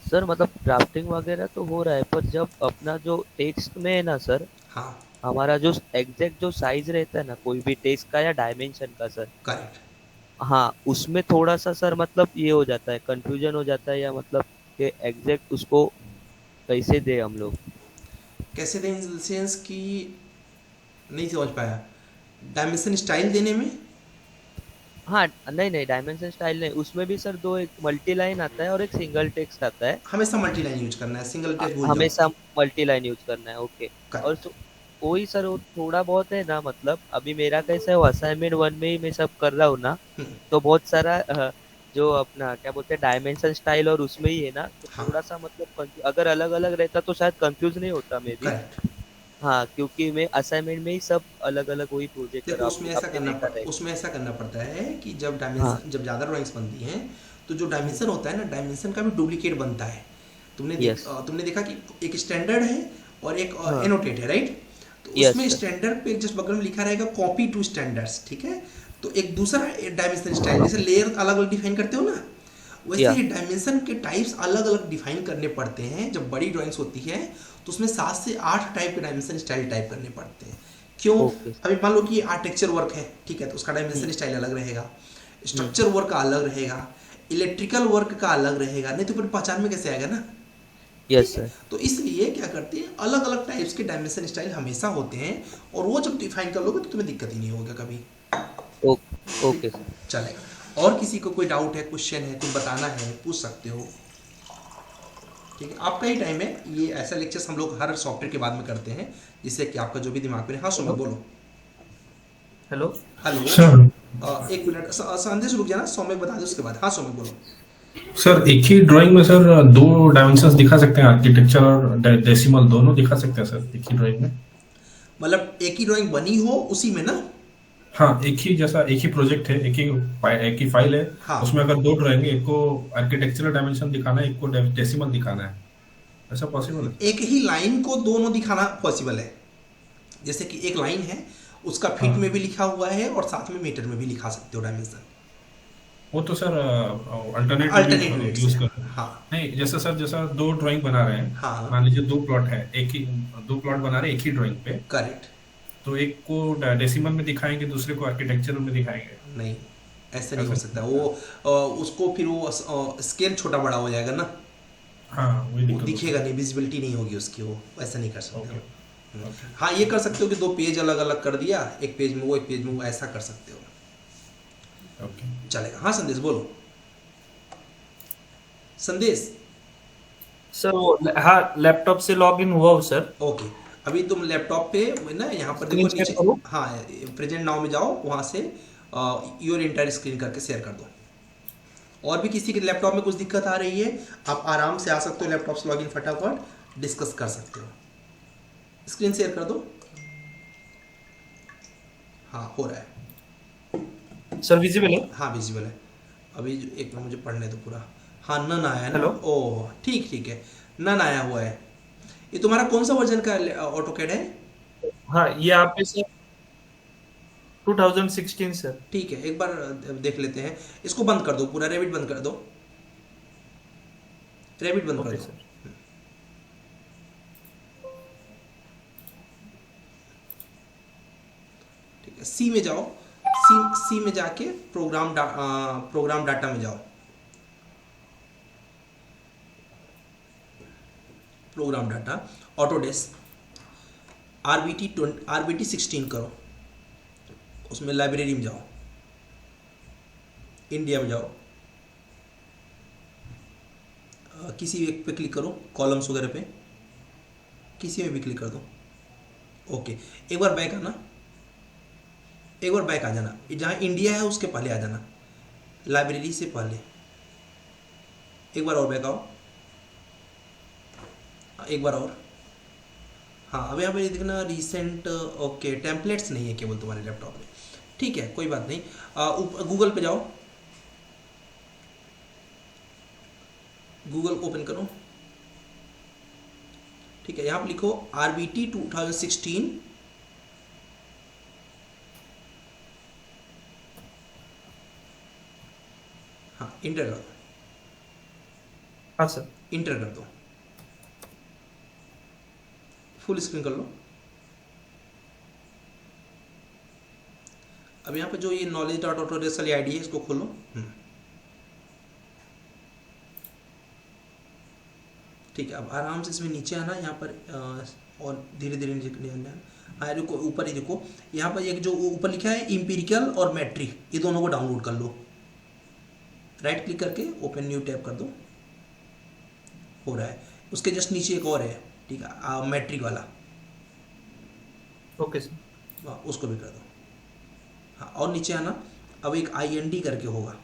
सर मतलब ड्राफ्टिंग वगैरह तो हो रहा है, पर जब अपना जो टेक्स्ट में है ना सर, हाँ हमारा जो एग्जैक्ट जो साइज रहता है ना कोई भी टेक्स्ट का या डायमेंशन का सर, करेक्ट, हाँ उसमें थोड़ा सा सर मतलब ये हो जाता है, कंफ्यूजन हो जाता है, या मतलब कि एग्जैक्ट उसको कैसे दे हम लोग। कैसे दें इन सेंस की नहीं समझ पाया। डायमेंशन स्टाइल देने में? हाँ नहीं नहीं, डायमेंशन स्टाइल नहीं, उसमें भी सर दो, एक मल्टी लाइन आता है और एक सिंगल टेक्स्ट आता है। हमेशा मल्टी लाइन यूज करना है, सिंगल टेक्स्ट भूल जाओ। हमेशा मल्टी लाइन यूज करना है, ओके। और वही सर वो थोड़ा बहुत है ना, मतलब अभी मेरा कैसा है, असाइनमेंट 1 में ही मैं सब कर रहा हूँ ना, तो बहुत सारा जो अपना क्या बोलते हैं डायमेंशन स्टाइल और उसमें ही है ना, तो थोड़ा सा मतलब अगर अलग अलग रहता तो शायद कंफ्यूज नहीं होता मैं भी। हाँ क्योंकि मैं असाइनमेंट में ही सब अलग अलग वही प्रोजेक्ट देखो उसमें ऐसा करना पड़ता है कि जब डायमेंशन जब ज़्यादा ड्राइंग्स बनती हैं तो जो डायमेंशन होता है ना, डायमेंशन का भी डुप्लीकेट बनता है। तुमने देखा कि एक स्टैंडर्ड है और एक एनोटेट है, राइट? तो उसमें स्टैंडर्ड पे जस्ट बगल में लिखा रहेगा कॉपी टू स्टैंडर्ड्स, ठीक है? तो एक दूसरा डायमेंशन स्टाइल, जैसे लेयर अलग अलग डिफाइन करते हो ना, वैसे ही डायमेंशन के टाइप्स अलग अलग डिफाइन करने पड़ते हैं। जब बड़ी ड्राइंग्स होती है तो उसमें 7 से 8 टाइप के डायमेंशन स्टाइल टाइप करने पड़ते हैं। क्यों? अभी मान लो कि ये आर्किटेक्चर वर्क है, ठीक है, तो उसका डायमेंशन स्टाइल अलग रहेगा, स्ट्रक्चर वर्क का अलग रहेगा, इलेक्ट्रिकल वर्क का अलग रहेगा, नहीं तो फिर पहचान में कैसे आएगा ना? Yes sir. तो इसलिए क्या करते हैं, अलग अलग टाइप्स के डायमेंशन स्टाइल हमेशा होते हैं, और वो जब डिफाइन कर लोगे तो तुम्हें दिक्कत ही नहीं होगा कभी। ओके सर, चलेगा। और किसी को कोई डाउट है, क्वेश्चन है, कुछ बताना है, पूछ सकते हो, ठीक है? आपका ही टाइम है, ये ऐसा लेक्चर्स हम लोग हर सॉफ्टवेयर के बाद में करते हैं, जिससे कि आपका जो भी दिमाग में। हाँ सुनो, बोलो। हेलो हेलो, एक मिनट संदेश रुक जाना, सौम्य बता दो उसके बाद। हाँ सौम्य बोलो। सर एक ही ड्राइंग में सर 2 डायमेंशंस दिखा सकते हैं, आर्किटेक्चर और डेसिमल दोनों दिखा सकते हैं सर एक ही ड्राइंग में? मतलब एक ही ड्राइंग बनी हो उसी में ना? हाँ, एक ही प्रोजेक्ट है, एक ही फाइल है। हाँ। उसमें अगर 2 ड्राइंग है, एक को आर्किटेक्चरल डायमेंशन दिखाना है, एक को डेसिमल दिखाना है, ऐसा पॉसिबल है? एक ही लाइन को दोनों दिखाना पॉसिबल है। जैसे कि एक लाइन है, उसका फीट में भी लिखा हुआ है और साथ में मीटर में भी लिखा सकते हो डायमेंशन। वो तो सर अल्टरनेट यूज कर। हाँ। नहीं, जैसा 2 ड्राइंग बना रहे हैं, हाँ। मान लीजिए 2 प्लॉट है, 2 प्लॉट बना रहे हैं एक ही ड्राइंग पे, करेक्ट, तो एक को डेसिमल में दिखाएंगे, दूसरे को आर्किटेक्चरल में दिखाएंगे। नहीं, ऐसा नहीं हो सकता। वो उसको फिर वो स्केल छोटा बड़ा हो जाएगा ना। हाँ, वो दिखेगा नहीं, विजिबिलिटी नहीं होगी उसकी, वो ऐसा नहीं कर सकते। हाँ, ये कर सकते हो कि 2 पेज अलग अलग कर दिया, एक पेज में वो एक पेज में वो, ऐसा कर सकते हो। चलेगा। हाँ संदेश बोलो। संदेश सर वो हाँ लैपटॉप से लॉगिन हुआ हूँ सर। ओके, अभी तुम लैपटॉप पे ना यहाँ पर देखो नीचे, हाँ प्रेजेंट नाउ में जाओ, वहाँ से योर एंटायर स्क्रीन करके शेयर कर दो। और भी किसी के लैपटॉप में कुछ दिक्कत आ रही है, आप आराम से आ सकते हो लैपटॉप से लॉगिन, फटाफट डिस्कस कर सकते हो। स्क्रीन शेयर कर दो। हाँ हो रहा है सर, विजिबल है? हाँ विजिबल है। अभी एक मिनट मुझे पढ़ने दो पूरा। हाँ नन आया है ना? ओह ठीक है, नन आया हुआ है। ये तुम्हारा कौन सा वर्जन का ऑटोकैड है? हाँ ये आप सर 2016 सर। ठीक है, एक बार देख लेते हैं। इसको बंद कर दो, पूरा रेविट बंद कर दो, रेविट बंद कर दो। ठीक है, सी में जाओ, सी में जाके प्रोग्राम डाटा में जाओ, प्रोग्राम डाटा, ऑटोडेस्क, RBT 16 करो, उसमें लाइब्रेरी में जाओ, इंडिया में जाओ, किसी एक पे क्लिक करो, कॉलम्स वगैरह पे किसी में भी क्लिक कर दो। ओके, एक बार बैक आना, एक बार बैक आ जाना, जहाँ इंडिया है उसके पहले आ जाना, लाइब्रेरी से पहले एक बार और बैक आओ, एक बार और। हाँ, अब यहाँ पे देखना रिसेंट, ओके टेम्पलेट्स नहीं है केवल तुम्हारे लैपटॉप में, ठीक है कोई बात नहीं। गूगल पे जाओ, गूगल ओपन करो, ठीक है, यहाँ पे लिखो RBT 2016, हाँ इंटर कर दो। हाँ सर, इंटर कर दो, फुल स्क्रीन कर लो। अब यहाँ पे जो ये knowledge.autodesk वाली आईडी है इसको खोलो। ठीक है, अब आराम से इसमें नीचे आना, यहाँ पर और धीरे धीरे नीचे आना। हाँ रुको, ऊपर ही देखो, यहाँ पर एक जो ऊपर लिखा है इम्पीरिकल और मैट्रिक, ये दोनों को डाउनलोड कर लो। राइट क्लिक करके ओपन न्यू टैब कर दो, हो रहा है। उसके जस्ट नीचे एक और है, ठीक है, मैट्रिक वाला, ओके सर, उसको भी कर दो। हाँ, और नीचे आना, अब एक IND करके होगा,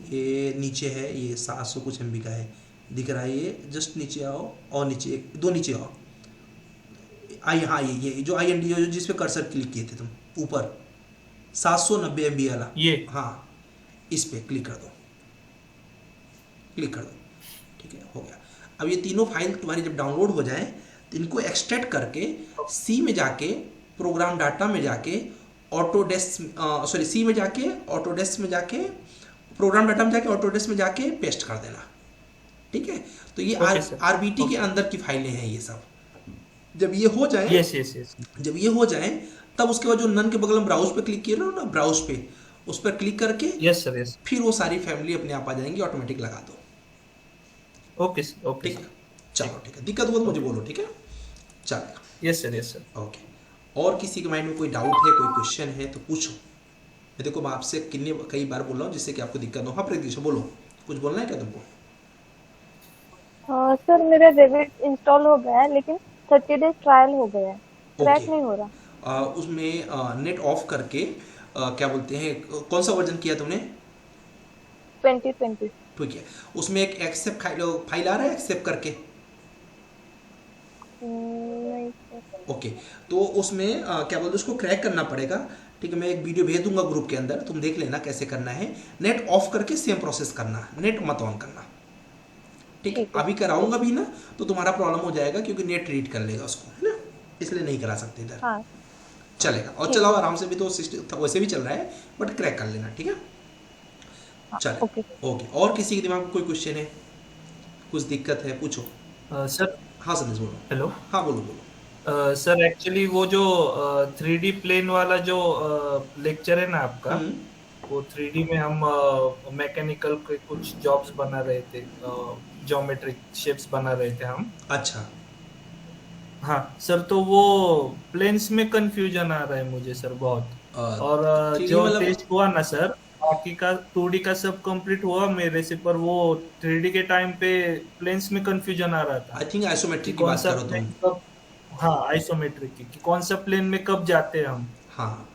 ये नीचे है, ये 700 कुछ MB का है, दिख रहा है, ये जस्ट नीचे आओ, और नीचे एक दो नीचे आओ, हाँ ये जो IND जो जिस पे कर्सर क्लिक किए थे तुम ऊपर, 790 MB वाला, ये हाँ इस पे क्लिक कर दो, क्लिक कर दो, ठीक है, हो गया। अब ये तीनों फाइल तुम्हारी जब डाउनलोड हो जाए तो इनको एक्सट्रैक्ट करके सी में जाके, प्रोग्राम डाटा में जाके, ऑटोडेस्क सी में जाके, ऑटोडेस्क में जाके, प्रोग्राम डाटा में जाके, ऑटोडेस्क में जाके पेस्ट कर देना, ठीक है। तो ये RBT के अंदर की फाइलें हैं ये सब। जब ये हो जाए, यस, जब ये हो जाए तब उसके बाद जो नन के बगल में ब्राउज पे क्लिक किए ना, ब्राउज पे उस पर क्लिक करके, यस सर, यस, फिर वो सारी फैमिली अपने आप आ जाएंगी, ऑटोमेटिक लगा दो। ओके सर, ओके, ठीक है, चलो ठीक है, दिक्कत हुआ तो मुझे बोलो, ठीक है, चलेगा। Yes sir, yes sir, okay. और किसी के माइंड में कोई डाउट है, कोई क्वेश्चन है तो पूछो। मैं देखो मैं आपसे कई बार बोल रहा हूँ जिससे कि आपको दिक्कत हो। हाँ प्रतीक्षा बोलो, कुछ बोलना है क्या तुमको? सर मेरा रेविट इंस्टॉल हो गया है, लेकिन 30 डेज ट्रायल हो गया है, क्रैक नहीं हो रहा। उसमें नेट ऑफ करके क्या बोलते हैं, कौन सा वर्जन किया तुमने? 2020। ठीक है, उसमें एक एक्सेप्ट फाइल आ रहा है, एक्सेप्ट करके? नहीं। ओके, तो उसमें क्या बोलते हैं, उसको क्रैक करना पड़ेगा, ठीक है। मैं एक वीडियो भेज दूंगा ग्रुप के अंदर, तुम देख लेना कैसे करना है। नेट ऑफ करके सेम प्रोसेस करना, नेट मत ऑन करना, ठीक है। अभी कराऊंगा भी ना तो तुम्हारा प्रॉब्लम हो जाएगा, क्योंकि नेट रीड कर लेगा उसको, है ना, इसलिए नहीं करा सकते इधर। हाँ। चलेगा, और चलाओ आराम से भी, तो सिस्टम वैसे भी चल रहा है, बट क्रैक कर लेना, ठीक है। चले, ओके। और किसी के दिमाग में कोई क्वेश्चन है, कुछ दिक्कत है, पूछो। सर। हाँ संदेश बोलो। हेलो। हाँ बोलो। सर एक्चुअली वो जो 3D प्लेन वाला जो लेक्चर है ना आपका, वो 3D में हम मैकेनिकल के कुछ जॉब्स बना रहे थे, ज्योमेट्रिक शेप्स बना रहे थे हम। अच्छा। हाँ सर, तो वो प्लेन्स में कंफ्यूजन आ रहा है मुझे सर बहुत, और जो टेस्ट हुआ ना सर, बाकी का 2D का सब कंप्लीट हुआ मेरे से, पर वो 3D के टाइम पे प्लेन्स में कंफ्यूजन आ रहा था। आई थिंक आइसोमेट्रिक की बात करो तुम। हाँ, आइसोमेट्रिक की कौन सा प्लेन में कब जाते हैं हम। हाँ,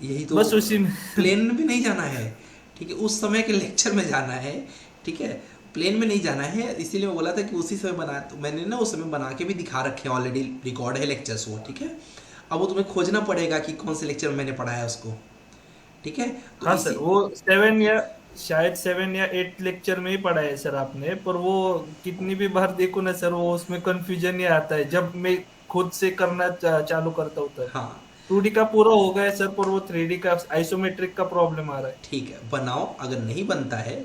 यही तो, बस उसी में प्लेन में भी नहीं जाना है, ठीक है, उस समय के लेक्चर में जाना है, ठीक है, प्लेन में नहीं जाना है। इसीलिए मैं बोला था कि उसी समय बना, तो मैंने ना उस समय बना के भी दिखा रखे हैं, ऑलरेडी रिकॉर्ड है लेक्चर्स वो, ठीक है। अब वो तुम्हें खोजना पड़ेगा कि कौन से लेक्चर में मैंने पढ़ाया उसको, ठीक है। तो हाँ सर, वो 7 या शायद 7 या 8 लेक्चर में ही पढ़ा है सर आपने, पर वो कितनी भी बार देखो ना सर, वो उसमें कंफ्यूजन ही आता है जब मैं खुद से करना चालू करता हूँ। हाँ, 2D का पूरा हो गया सर, पर वो 3D का आइसोमेट्रिक का प्रॉब्लम आ रहा है। ठीक है, बनाओ, अगर नहीं बनता है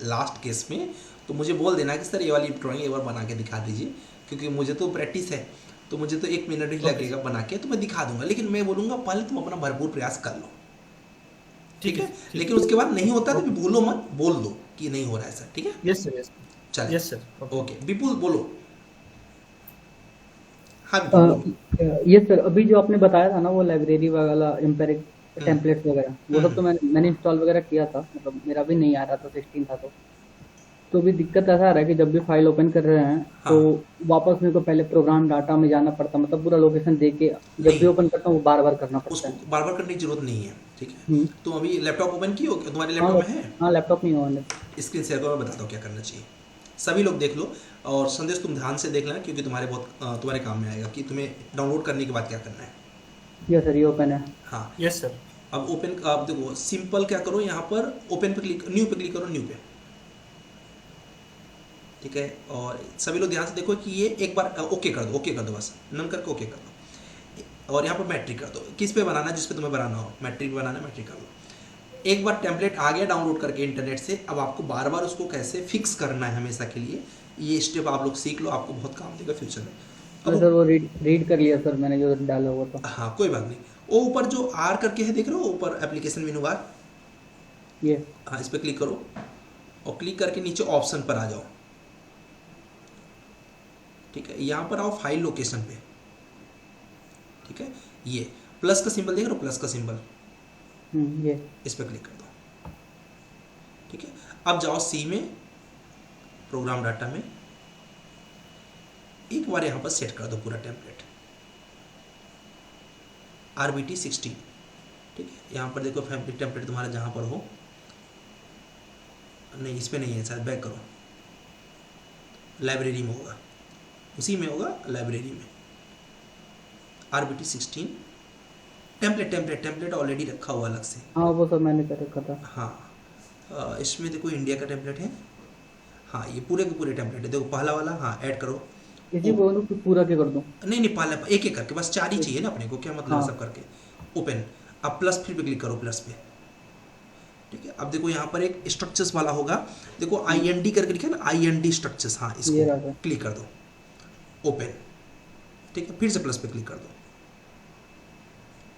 लास्ट केस में तो मुझे बोल देना कि सर ये वाली ड्राइंग एक बार बना के दिखा दीजिए, क्योंकि मुझे तो प्रैक्टिस है, तो मुझे तो 1 मिनट ही लगेगा बना के, तो मैं दिखा दूंगा। लेकिन मैं बोलूँगा पहले तुम अपना भरपूर प्रयास कर लो, ठीक है। लेकिन उसके बाद नहीं होता तो भी भूलो मत, बोल दो कि नहीं हो रहा है सर, ठीक है। Yes sir, yes. चलिए, यस सर, ओके। विपुल बोलो। हाँ बिल्कुल। ये सर अभी जो आपने बताया था ना वो लाइब्रेरी वाला एम्पेरिक टेम्पलेट्स वगैरह वो सब तो मैंने इंस्टॉल वगैरह किया था, मतलब मेरा भी नहीं आ रहा था 16 था तो भी दिक्कत ऐसा आ रहा है कि जब भी फाइल ओपन कर रहे हैं तो वापस मेरे को पहले प्रोग्राम डाटा में जाना पड़ता, मतलब पूरा लोकेशन दे के जब भी ओपन करता हूँ वो बार बार करना पड़ता है। बार बार करने की जरूरत नहीं है, ठीक है। तुम अभी लैपटॉप ओपन की हो, तुम्हारे लैपटॉप में है? हाँ लैपटॉप नहीं हुआ। स्क्रीन शेयर करो, मैं बताता हूँ क्या करना चाहिए। सभी लोग देख लो और संदेश तुम ध्यान से देख लेना क्योंकि तुम्हारे काम में आएगा कि तुम्हें डाउनलोड करने के बाद क्या करना है। यस सर, ये ओपन है। हाँ यस सर। अब ओपन, आप देखो सिंपल क्या करो, यहाँ पर ओपन पे क्लिक, न्यू पे क्लिक करो, न्यू पे, ठीक है। और सभी लोग ध्यान से देखो कि ये एक बार ओके कर दो, ओके कर दो, बस नन करके ओके कर दो। और यहाँ पर मैट्रिक कर दो, किस पे बनाना है, जिस पे तुम्हें बनाना हो, मैट्रिक बनाना है मैट्रिक कर लो। एक बार टेम्पलेट आ गया डाउनलोड करके इंटरनेट से, अब आपको बार बार उसको कैसे फिक्स करना है हमेशा के लिए, ये स्टेप आप लोग सीख लो, आपको बहुत काम देगा फ्यूचर में। अब सर वो रीड कर लिया सर मैंने जो डाला हुआ था। हाँ कोई बात नहीं। वो ऊपर जो आर करके है देख रहे हो, ऊपर एप्लीकेशन मेनू बार, ये हाँ इस पर क्लिक करो और क्लिक करके नीचे ऑप्शन पर आ जाओ, ठीक है। यहाँ पर आओ फाइल लोकेशन पे, ठीक है। ये प्लस का सिंबल देख रहे हो, प्लस का सिंबल, ये इस पर क्लिक कर दो, ठीक है। अब जाओ सी में, प्रोग्राम डाटा में, एक बार यहाँ पर सेट कर दो पूरा टेम्पलेट RBT 16, ठीक है। यहाँ पर देखो फैमिली टेम्पलेट तुम्हारा जहाँ पर हो, नहीं इस पर नहीं है शायद, बैक करो, लाइब्रेरी में होगा, उसी में होगा लाइब्रेरी में, RBT 16 टेम्पलेट ऑलरेडी रखा हुआ अलग से। हाँ वो सब मैंने कर रखा था। हाँ इसमें देखो इंडिया का टेम्पलेट है, हाँ ये पूरे के पूरे टेम्पलेट है, देखो पहला वाला, हाँ ऐड करो, इसी को पूरा के कर दूं? नहीं पहला एक एक करके, बस 4 ही चाहिए ना अपने को, क्या मतलब हाँ। सब करके ओपन। अब प्लस फिर भी क्लिक करो, प्लस पे, ठीक है। अब देखो यहाँ पर एक स्ट्रक्चर्स वाला होगा, देखो IND करके लिखा है ना, IND स्ट्रक्चर्स, हाँ इसको क्लिक कर दो, ओपन, ठीक है। फिर से प्लस पे क्लिक कर दो,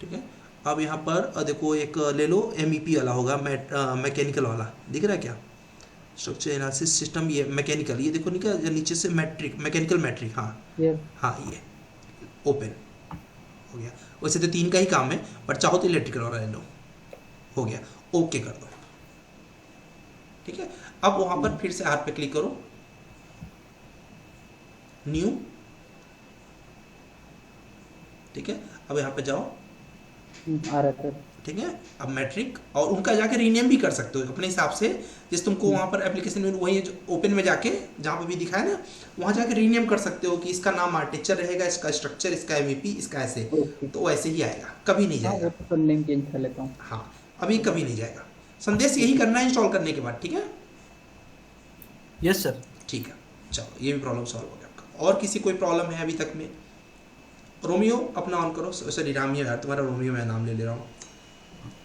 ठीक है। अब यहाँ पर देखो एक ले लो MEP वाला होगा, मैकेनिकल वाला, दिख रहा है क्या, स्ट्रक्चर एनालिसिस सिस्टम, ये मैकेनिकल, ये देखो निकल नीचे से मैकेनिकल मैट्रिक, हाँ हाँ ये ओपन हो गया। वैसे तो 3 का ही काम है, पर चाहो तो इलेक्ट्रिकल वाला ले लो, हो गया, ओके कर दो, ठीक है। अब वहां पर फिर से हाथ पे क्लिक करो, न्यू, ठीक है। अब यहाँ पे जाओ, आ रहा है, ठीक है। अब मैट्रिक, और उनका जाके रीनेम भी कर सकते हो अपने हिसाब से, जिस तुमको वहाँ पर एप्लीकेशन में वही ओपन में जाके जहाँ पे भी दिखाया ना, वहाँ जाके रीनेम कर सकते हो कि इसका नाम आर्किटेक्चर रहेगा, इसका स्ट्रक्चर, इसका MEP, इसका ऐसे, तो वैसे ही आएगा, कभी नहीं जाएगा। हाँ, नेम चेंज कर लेता हूँ। हाँ अभी कभी नहीं जाएगा। संदेश यही करना है इंस्टॉल करने के बाद, ठीक है। यस सर, ठीक है। चलो ये भी प्रॉब्लम सॉल्व हो गया आपका। और किसी कोई प्रॉब्लम है अभी तक में? रोमियो अपना ऑन करो, सॉरी रामियो यार, तुम्हारा रोमियो मैं नाम ले रहा हूँ,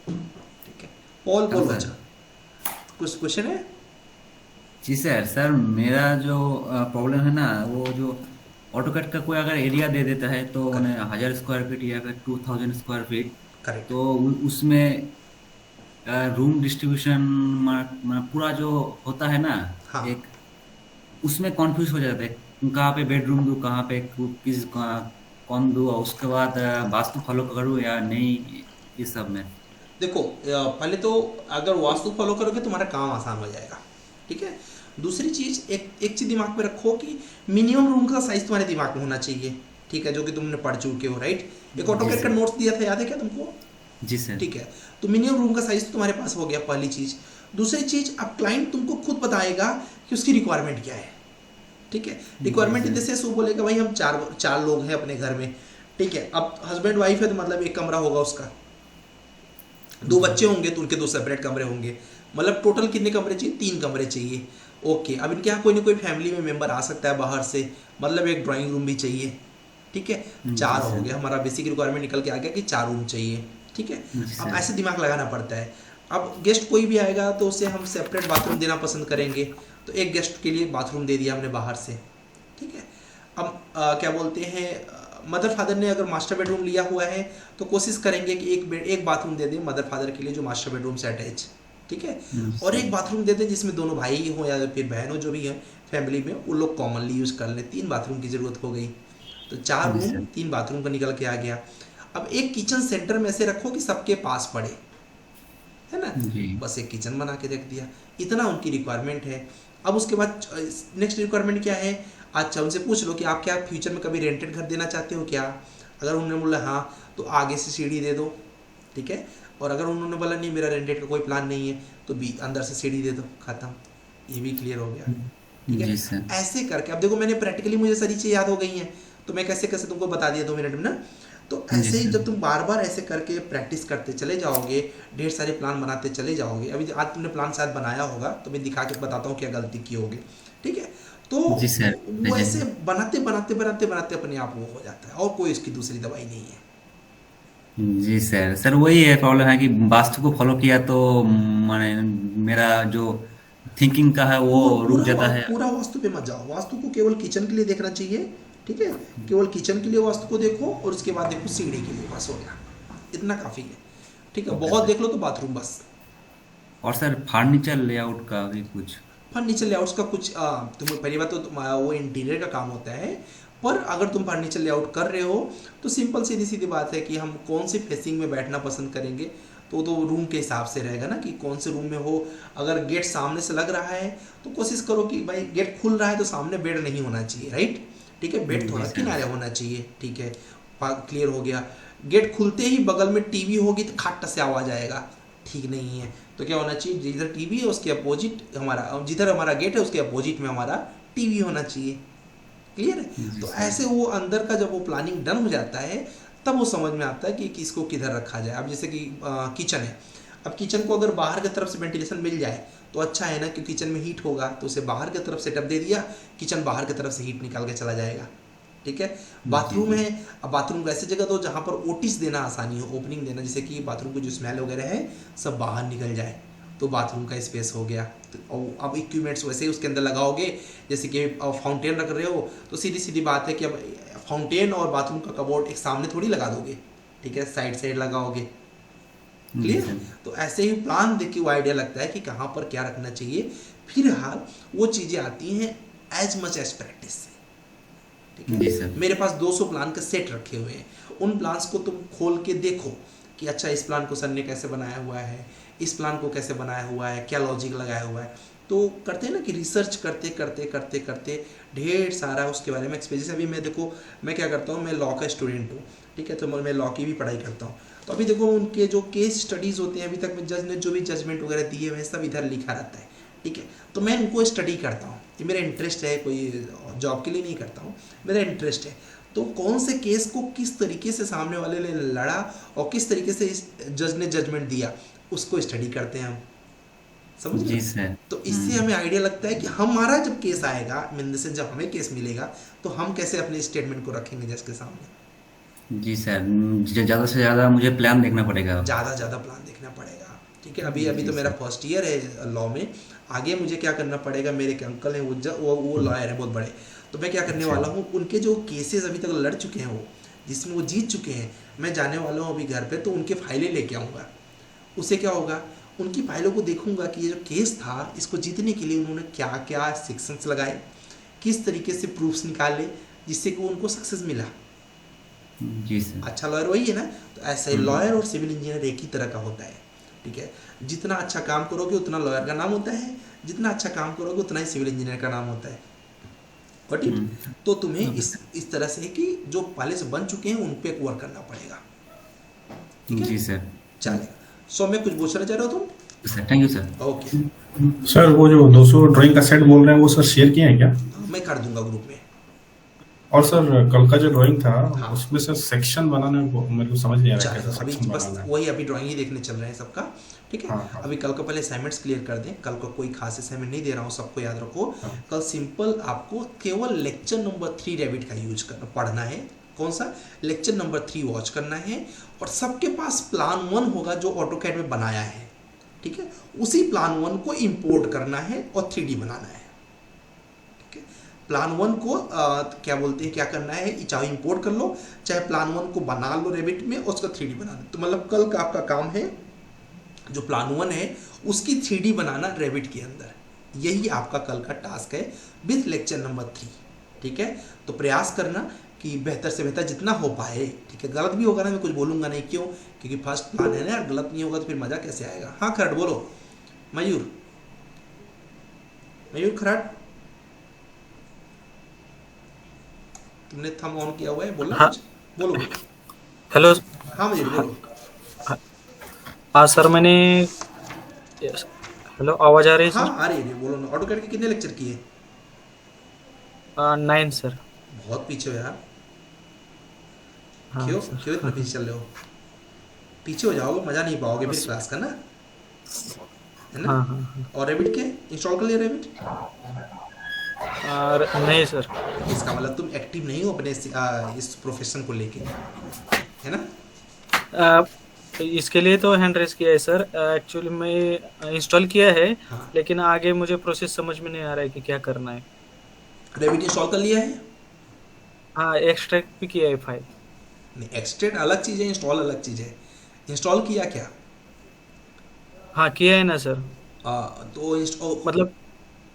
ठीक है। पॉल बोल, अच्छा कुछ क्वेश्चन है? जी सर मेरा जो प्रॉब्लम है ना, वो जो ऑटोकैड का कोई अगर एरिया दे देता है तो उन्हें 1000 स्क्वायर फीट या फिर 2000 स्क्वायर फीट, तो उसमें रूम डिस्ट्रीब्यूशन पूरा जो होता है ना, हाँ। एक उसमें कॉन्फ्यूज हो जाता है, कहाँ पे बेडरूम दूँ, कहाँ पे किस कौन दूँ, और उसके बाद वास्तु फॉलो करूँ या नहीं, ये सब में। देखो पहले तो अगर वास्तु फॉलो करोगे तुम्हारा काम आसान हो जाएगा, ठीक है। दूसरी चीज एक चीज दिमाग में रखो कि मिनिमम रूम का साइज तुम्हारे दिमाग में होना चाहिए, ठीक है, जो कि तुमने पढ़ चुके हो, राइट। एक ऑटोकैड का नोट्स दिया था, याद है क्या तुमको? जी सर। ठीक है, तो मिनिमम रूम का साइज तो तुम्हारे पास हो गया, पहली चीज। दूसरी चीज, अब क्लाइंट तुमको खुद बताएगा कि उसकी रिक्वायरमेंट क्या है, ठीक है। रिक्वायरमेंट इन द सेंस वो बोलेगा भाई हम चार लोग हैं अपने घर में, ठीक है। अब हस्बैंड वाइफ है तो मतलब एक कमरा होगा उसका, 2 बच्चे होंगे तो उनके 2 सेपरेट कमरे होंगे, मतलब टोटल कितने कमरे चाहिए? 3 कमरे चाहिए, ओके। अब इनके यहाँ कोई ना कोई फैमिली में मेंबर आ सकता है बाहर से, मतलब एक ड्राइंग रूम भी चाहिए, ठीक है। 4 हो गया, हमारा बेसिक रिक्वायरमेंट निकल के आ गया कि 4 रूम चाहिए, ठीक है। अब ऐसे दिमाग लगाना पड़ता है। अब गेस्ट कोई भी आएगा तो उसे हम सेपरेट बाथरूम देना पसंद करेंगे, तो एक गेस्ट के लिए बाथरूम दे दिया हमने बाहर से, ठीक है। अब क्या बोलते हैं, मदर फादर ने अगर मास्टर बेडरूम लिया हुआ है तो कोशिश करेंगे कि एक बाथरूम दे दें मदर फादर के लिए जो मास्टर बेडरूम से अटैच, ठीक है। और एक बाथरूम दे दें जिसमें दोनों भाई हो या फिर बहन हो, जो भी है फैमिली में, वो लोग कॉमनली यूज़ कर लें। 3 बाथरूम की ज़रूरत हो गई। तो 4 रूम 3 बाथरूम का निकल के आ गया। अब एक किचन सेंटर में ऐसे रखो कि सबके पास पड़े, है ना, बस एक किचन बना के रख दिया, इतना उनकी रिक्वायरमेंट है। अब उसके बाद नेक्स्ट रिक्वायरमेंट क्या है, अच्छा उनसे पूछ लो कि आप क्या फ्यूचर में कभी रेंटेड घर देना चाहते हो क्या। अगर उन्होंने बोला हाँ तो आगे से सीढ़ी दे दो, ठीक है। और अगर उन्होंने बोला नहीं मेरा रेंटेड का कोई प्लान नहीं है तो अंदर से सीढ़ी दे दो, खत्म, ये भी क्लियर हो गया, ठीक है। ऐसे करके अब देखो मैंने प्रैक्टिकली मुझे सारी चीज़ें याद हो गई हैं तो मैं कैसे कैसे तुमको बता दिया 2 मिनट में ना। तो ऐसे ही जब तुम बार बार ऐसे करके प्रैक्टिस करते चले जाओगे, ढेर सारे प्लान बनाते चले जाओगे। अभी आज तुमने प्लान शायद बनाया होगा तो मैं दिखा के बताता हूँ क्या गलती की होगी, ठीक है। तो वो ऐसे बनाते बनाते बनाते बनाते अपने आप वो हो जाता है और कोई इसकी दूसरी दवाई नहीं है। जी सर वही है प्रॉब्लम है कि वास्तु को फॉलो किया तो माने मेरा जो थिंकिंग का है वो रुक जाता है। पूरा वास्तु पे मत जाओ, वास्तु को केवल किचन के लिए देखना चाहिए, ठीक है। केवल किचन के लिए वास्तु को देखो और उसके बाद देखो सीढ़ी के लिए, बस हो गया, इतना काफी है, ठीक है। बहुत देख लो तो बाथरूम बस। और सर फर्नीचर लेआउट का भी कुछ, फर्नीचर लेआउट्स का कुछ तुम्हें पहली बात तो वो इंटीरियर का काम होता है, पर अगर तुम फर्नीचर लेआउट कर रहे हो तो सिंपल सीधी बात है कि हम कौन सी फेसिंग में बैठना पसंद करेंगे तो रूम के हिसाब से रहेगा ना, कि कौन से रूम में हो। अगर गेट सामने से लग रहा है तो कोशिश करो कि भाई गेट खुल रहा है तो सामने बेड नहीं होना चाहिए, राइट, ठीक है। बेड थोड़ा किनारे होना चाहिए, ठीक है, क्लियर हो गया। गेट खुलते ही बगल में टीवी होगी तो खट से आवाज आएगा, ठीक नहीं है। तो क्या होना चाहिए, जिधर टीवी है उसके अपोजिट हमारा, जिधर हमारा गेट है उसके अपोजिट में हमारा टीवी होना चाहिए, क्लियर है। तो ऐसे वो अंदर का जब वो प्लानिंग डन हो जाता है तब वो समझ में आता है कि किसको किधर रखा जाए। अब जैसे कि किचन है, अब किचन को अगर बाहर की तरफ से वेंटिलेशन मिल जाए तो अच्छा है ना, क्योंकि किचन में हीट होगा तो उसे बाहर की तरफ सेटअप दे दिया, किचन बाहर की तरफ से हीट निकाल के चला जाएगा, ठीक है। बाथरूम है, अब बाथरूम को ऐसी जगह दो जहाँ पर ओटिस देना आसानी हो, ओपनिंग देना, जैसे कि बाथरूम की जो स्मेल वगैरह है सब बाहर निकल जाए, तो बाथरूम का स्पेस हो गया। तो अब इक्विपमेंट्स वैसे ही उसके अंदर लगाओगे, जैसे कि फाउंटेन रख रहे हो तो सीधी बात है कि अब फाउंटेन और बाथरूम का कबोर्ड एक सामने थोड़ी लगा दोगे, ठीक है, साइड लगाओगे, क्लियर। तो ऐसे ही प्लान देख के वो आइडिया लगता है कि कहाँ पर क्या रखना चाहिए। फिर हाल वो चीज़ें आती हैं एज मच एज प्रैक्टिस से, ठीक है। मेरे पास 200 प्लान के सेट रखे हुए हैं, उन प्लान्स को तुम खोल के देखो कि अच्छा इस प्लान को सर ने कैसे बनाया हुआ है, इस प्लान को कैसे बनाया हुआ है, क्या लॉजिक लगाया हुआ है। तो करते हैं ना कि रिसर्च करते करते करते करते ढेर सारा उसके बारे में एक्सपीरियंस। अभी मैं देखो मैं क्या करता हूँ, मैं लॉ का स्टूडेंट हूँ, ठीक है, तो मैं लॉ की भी पढ़ाई करता हूँ। तो अभी देखो उनके जो केस स्टडीज़ होते हैं, अभी तक में जज ने जो भी जजमेंट वगैरह दिए हुए सब इधर लिखा रहता है, ठीक है। तो मैं उनको स्टडी करता हूँ, ये मेरा इंटरेस्ट है, कोई जॉब के लिए नहीं करता हूँ, मेरा इंटरेस्ट है। तो कौन से केस को किस तरीके से सामने वाले ने लड़ा और किस तरीके से इस जज ने जजमेंट दिया उसको स्टडी करते हैं हम, समझ गए। तो इससे हमें आइडिया लगता है कि हमारा जब केस आएगा, मिलने से जब हमें केस मिलेगा तो हम कैसे अपने स्टेटमेंट को रखेंगे जज के सामने। जी सर, ज़्यादा से ज़्यादा मुझे प्लान देखना पड़ेगा, ज़्यादा प्लान देखना पड़ेगा, ठीक है। अभी तो मेरा फर्स्ट ईयर है लॉ में, आगे मुझे क्या करना पड़ेगा, मेरे के अंकल हैं वो लॉयर हैं बहुत बड़े, तो मैं क्या करने वाला हूँ, उनके जो केसेस अभी तक लड़ चुके हैं वो जिसमें वो जीत चुके हैं, मैं जाने वाला हूँ अभी घर पे, तो उनके फाइलें लेके आऊँगा। उससे क्या होगा, उनकी फाइलों को देखूंगा कि ये जो केस था इसको जीतने के लिए उन्होंने क्या क्या सेक्शंस लगाए, किस तरीके से प्रूफ्स निकाले जिससे कि उनको सक्सेस मिला। जी सर। अच्छा लॉयर वही है ना। तो ऐसे लॉयर और सिविल इंजीनियर एक ही तरह का होता है, ठीक है। जितना अच्छा काम करोगे उतना लॉयर का नाम होता है, जितना अच्छा काम करोगे उतना ही सिविल इंजीनियर का नाम होता है, ठीक। तो तुम्हें इस तरह से कि जो पहले से बन चुके हैं उन पे वर्क करना पड़ेगा, ठीक है। जी सर, चलेगा। सो मैं कुछ पूछना चाह रहा हूँ तुम? Thank you sir. Okay sir, वो जो 200 ड्राइंग का सेट बोल रहे हैं वो सर शेयर किए हैं क्या? मैं कर दूंगा ग्रुप में। और सर कल का जो ड्राइंग था उसमें सर सेक्शन बनाने मेरे को समझ नहीं आ रहा है, अभी बस वही अभी ड्राइंग ही देखने चल रहे हैं सबका, ठीक है। अभी कल को पहले असाइनमेंट्स क्लियर कर दें, कल को कोई खास असाइनमेंट नहीं दे रहा हूँ, सबको याद रखो। कल सिंपल आपको केवल लेक्चर नंबर 3 रैबिट का यूज करना पढ़ना है। कौन सा? लेक्चर नंबर 3 वॉच करना है, और सबके पास प्लान 1 होगा जो ऑटोकैड में बनाया है, ठीक है। उसी प्लान 1 को इंपोर्ट करना है और 3D बनाना है, ठीक है। प्लान 1 को क्या बोलते हैं, क्या करना है, चाहे इंपोर्ट कर लो चाहे प्लान 1 को बना लो रैबिट में और उसका 3D बना लो। तो मतलब कल का आपका काम है जो प्लान 1 है उसकी 3D बनाना रैबिट के अंदर, यही आपका कल का टास्क है विथ लेक्चर नंबर 3, ठीक है। तो प्रयास करना कि बेहतर से बेहतर जितना हो पाए, ठीक है। गलत भी होगा ना मैं कुछ बोलूँगा नहीं, क्यों? क्योंकि फर्स्ट प्लान है ना यार, गलत नहीं होगा तो फिर मज़ा कैसे आएगा। हाँ खराट बोलो, मयूर खराट, तुमने थंब ऑन किया हुआ है, बोलना हाँ। कुछ? बोलो। हेलो। हाँ मयूर बोलो। हाँ सर, मैंने हेलो, आवाज आ रही है हाँ सर? आ रही है, बोलो ना। ऑटोकैड के कितने लेक्चर किए? 9 सर। बहुत पीछे हो यार। हाँ क्यों सर। क्यों इतना पीछे चल रहे हो? पीछे हो जाओगे, मजा नहीं पाओगे फिर क्लास का ना, है ना? हाँ हाँ। और रेबिट के इंस्टॉल कर लिया रेबिट? नहीं सर। इसका मतलब तुम एक्टिव नहीं हो अपने इस प्रोफेशन को लेके, है ना? इसके लिए तो हैंड रेस किया है सर। एक्चुअली मैं इंस्टॉल किया है, लेकिन आगे मुझे प्रोसेस समझ में नहीं आ रहा है कि क्या करना है। रेबिट इंस्टॉल कर लिया है? हाँ, एक्सट्रैक्ट भी किया है फाइल। नहीं, एक्सट्रैक्ट अलग चीज़ है, इंस्टॉल अलग चीज़ है। इंस्टॉल किया क्या? हाँ किया है ना सर। तो इंस्टॉल मतलब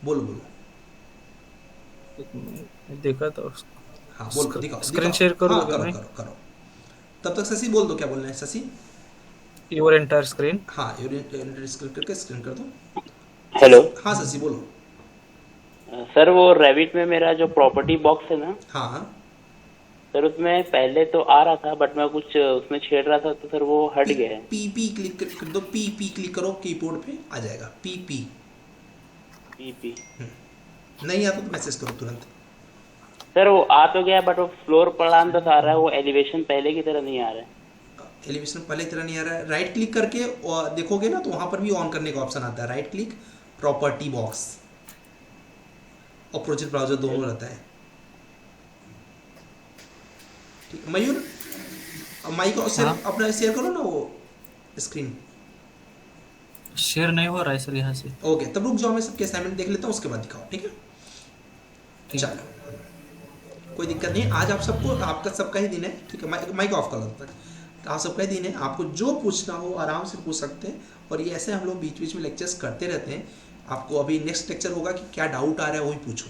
बोलो। देखा तो। हाँ बोलो, दिखाओ। स्क्रीन शेयर करो। हाँ करो। तब तक शशि बोल दो, क्या बोल रहे हैं शशि? Your entire screen. हाँ योर एंटायर स्क्रीन करके स्क्रीन कर दो। हेलो। हाँ शशि बोलो। सर वो रेविट में मेरा जो प्रॉपर्टी बॉक्स है ना, हाँ सर उसमें पहले तो आ रहा था, बट मैं कुछ उसमें छेड़ रहा था तो सर वो हट गया है। पी क्लिक कर दो, पी क्लिक करो, कीबोर्ड पे आ जाएगा पी। नहीं आता तो मैसेज करो तुरंत। सर वो आ तो गया, बट वो फ्लोर प्लान तो आ रहा है, वो एलिवेशन पहले की तरह नहीं आ रहा है। एलिवेशन पहले की तरह नहीं आ रहा है। राइट क्लिक करके और देखोगे ना तो वहां पर भी ऑन करने का ऑप्शन आता है। राइट क्लिक, प्रॉपर्टी बॉक्स और प्रोजेक्ट ब्राउजर दोनों रहता है। ठीक, मयूर माइक अपना शेयर करो ना, वो स्क्रीन शेयर नहीं हो रहा है सर यहाँ से। ओके, तब रुक जाओ, मैं सबके असाइनमेंट देख लेता हूँ, उसके बाद दिखाओ, ठीक है? चलो कोई दिक्कत नहीं। आज आप सबको, आपका सबका ही दिन है, ठीक है? माइक ऑफ कर लो तब तक। आप सबका ही दिन है, आपको जो पूछना हो आराम से पूछ सकते हैं। और ये ऐसे हम लोग बीच बीच में लेक्चर्स करते रहते हैं। आपको अभी नेक्स्ट लेक्चर होगा कि क्या डाउट आ रहा है वही पूछो।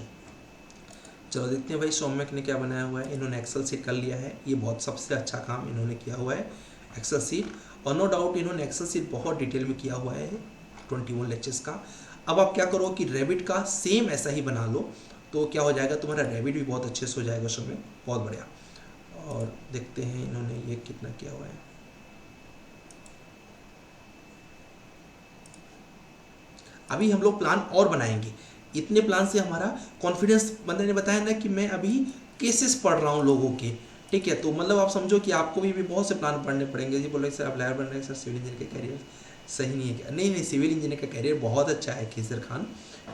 चलो देखते हैं भाई सौम्यक ने क्या बनाया हुआ है। इन्होंने एक्सेल सीट कर लिया है, ये बहुत सबसे अच्छा काम इन्होंने किया हुआ है, एक्सेल सीट। और नो डाउट इन्होंने एक्सेल सीट बहुत डिटेल में किया हुआ है 21 लेक्चर्स का। अब आप क्या करो कि रेबिट का सेम ऐसा ही बना लो, तो क्या हो जाएगा, तुम्हारा रेबिट भी बहुत अच्छे से हो जाएगा उसमें, बहुत बढ़िया। और देखते हैं इन्होंने ये कितना किया हुआ है। अभी हम लोग प्लान और बनाएंगे। इतने प्लान से हमारा कॉन्फिडेंस, बंदे ने बताया ना कि मैं अभी केसेस पढ़ रहा हूँ लोगों के, ठीक है? तो मतलब आप समझो कि आपको भी बहुत से प्लान पढ़ने पड़ेंगे। जी बोले सर आप लॉयर बन रहे हैं, सर सिविल इंजीनियर का कैरियर सही नहीं है क्या? नहीं, सिविल इंजीनियर का कैरियर बहुत अच्छा है केसर खान,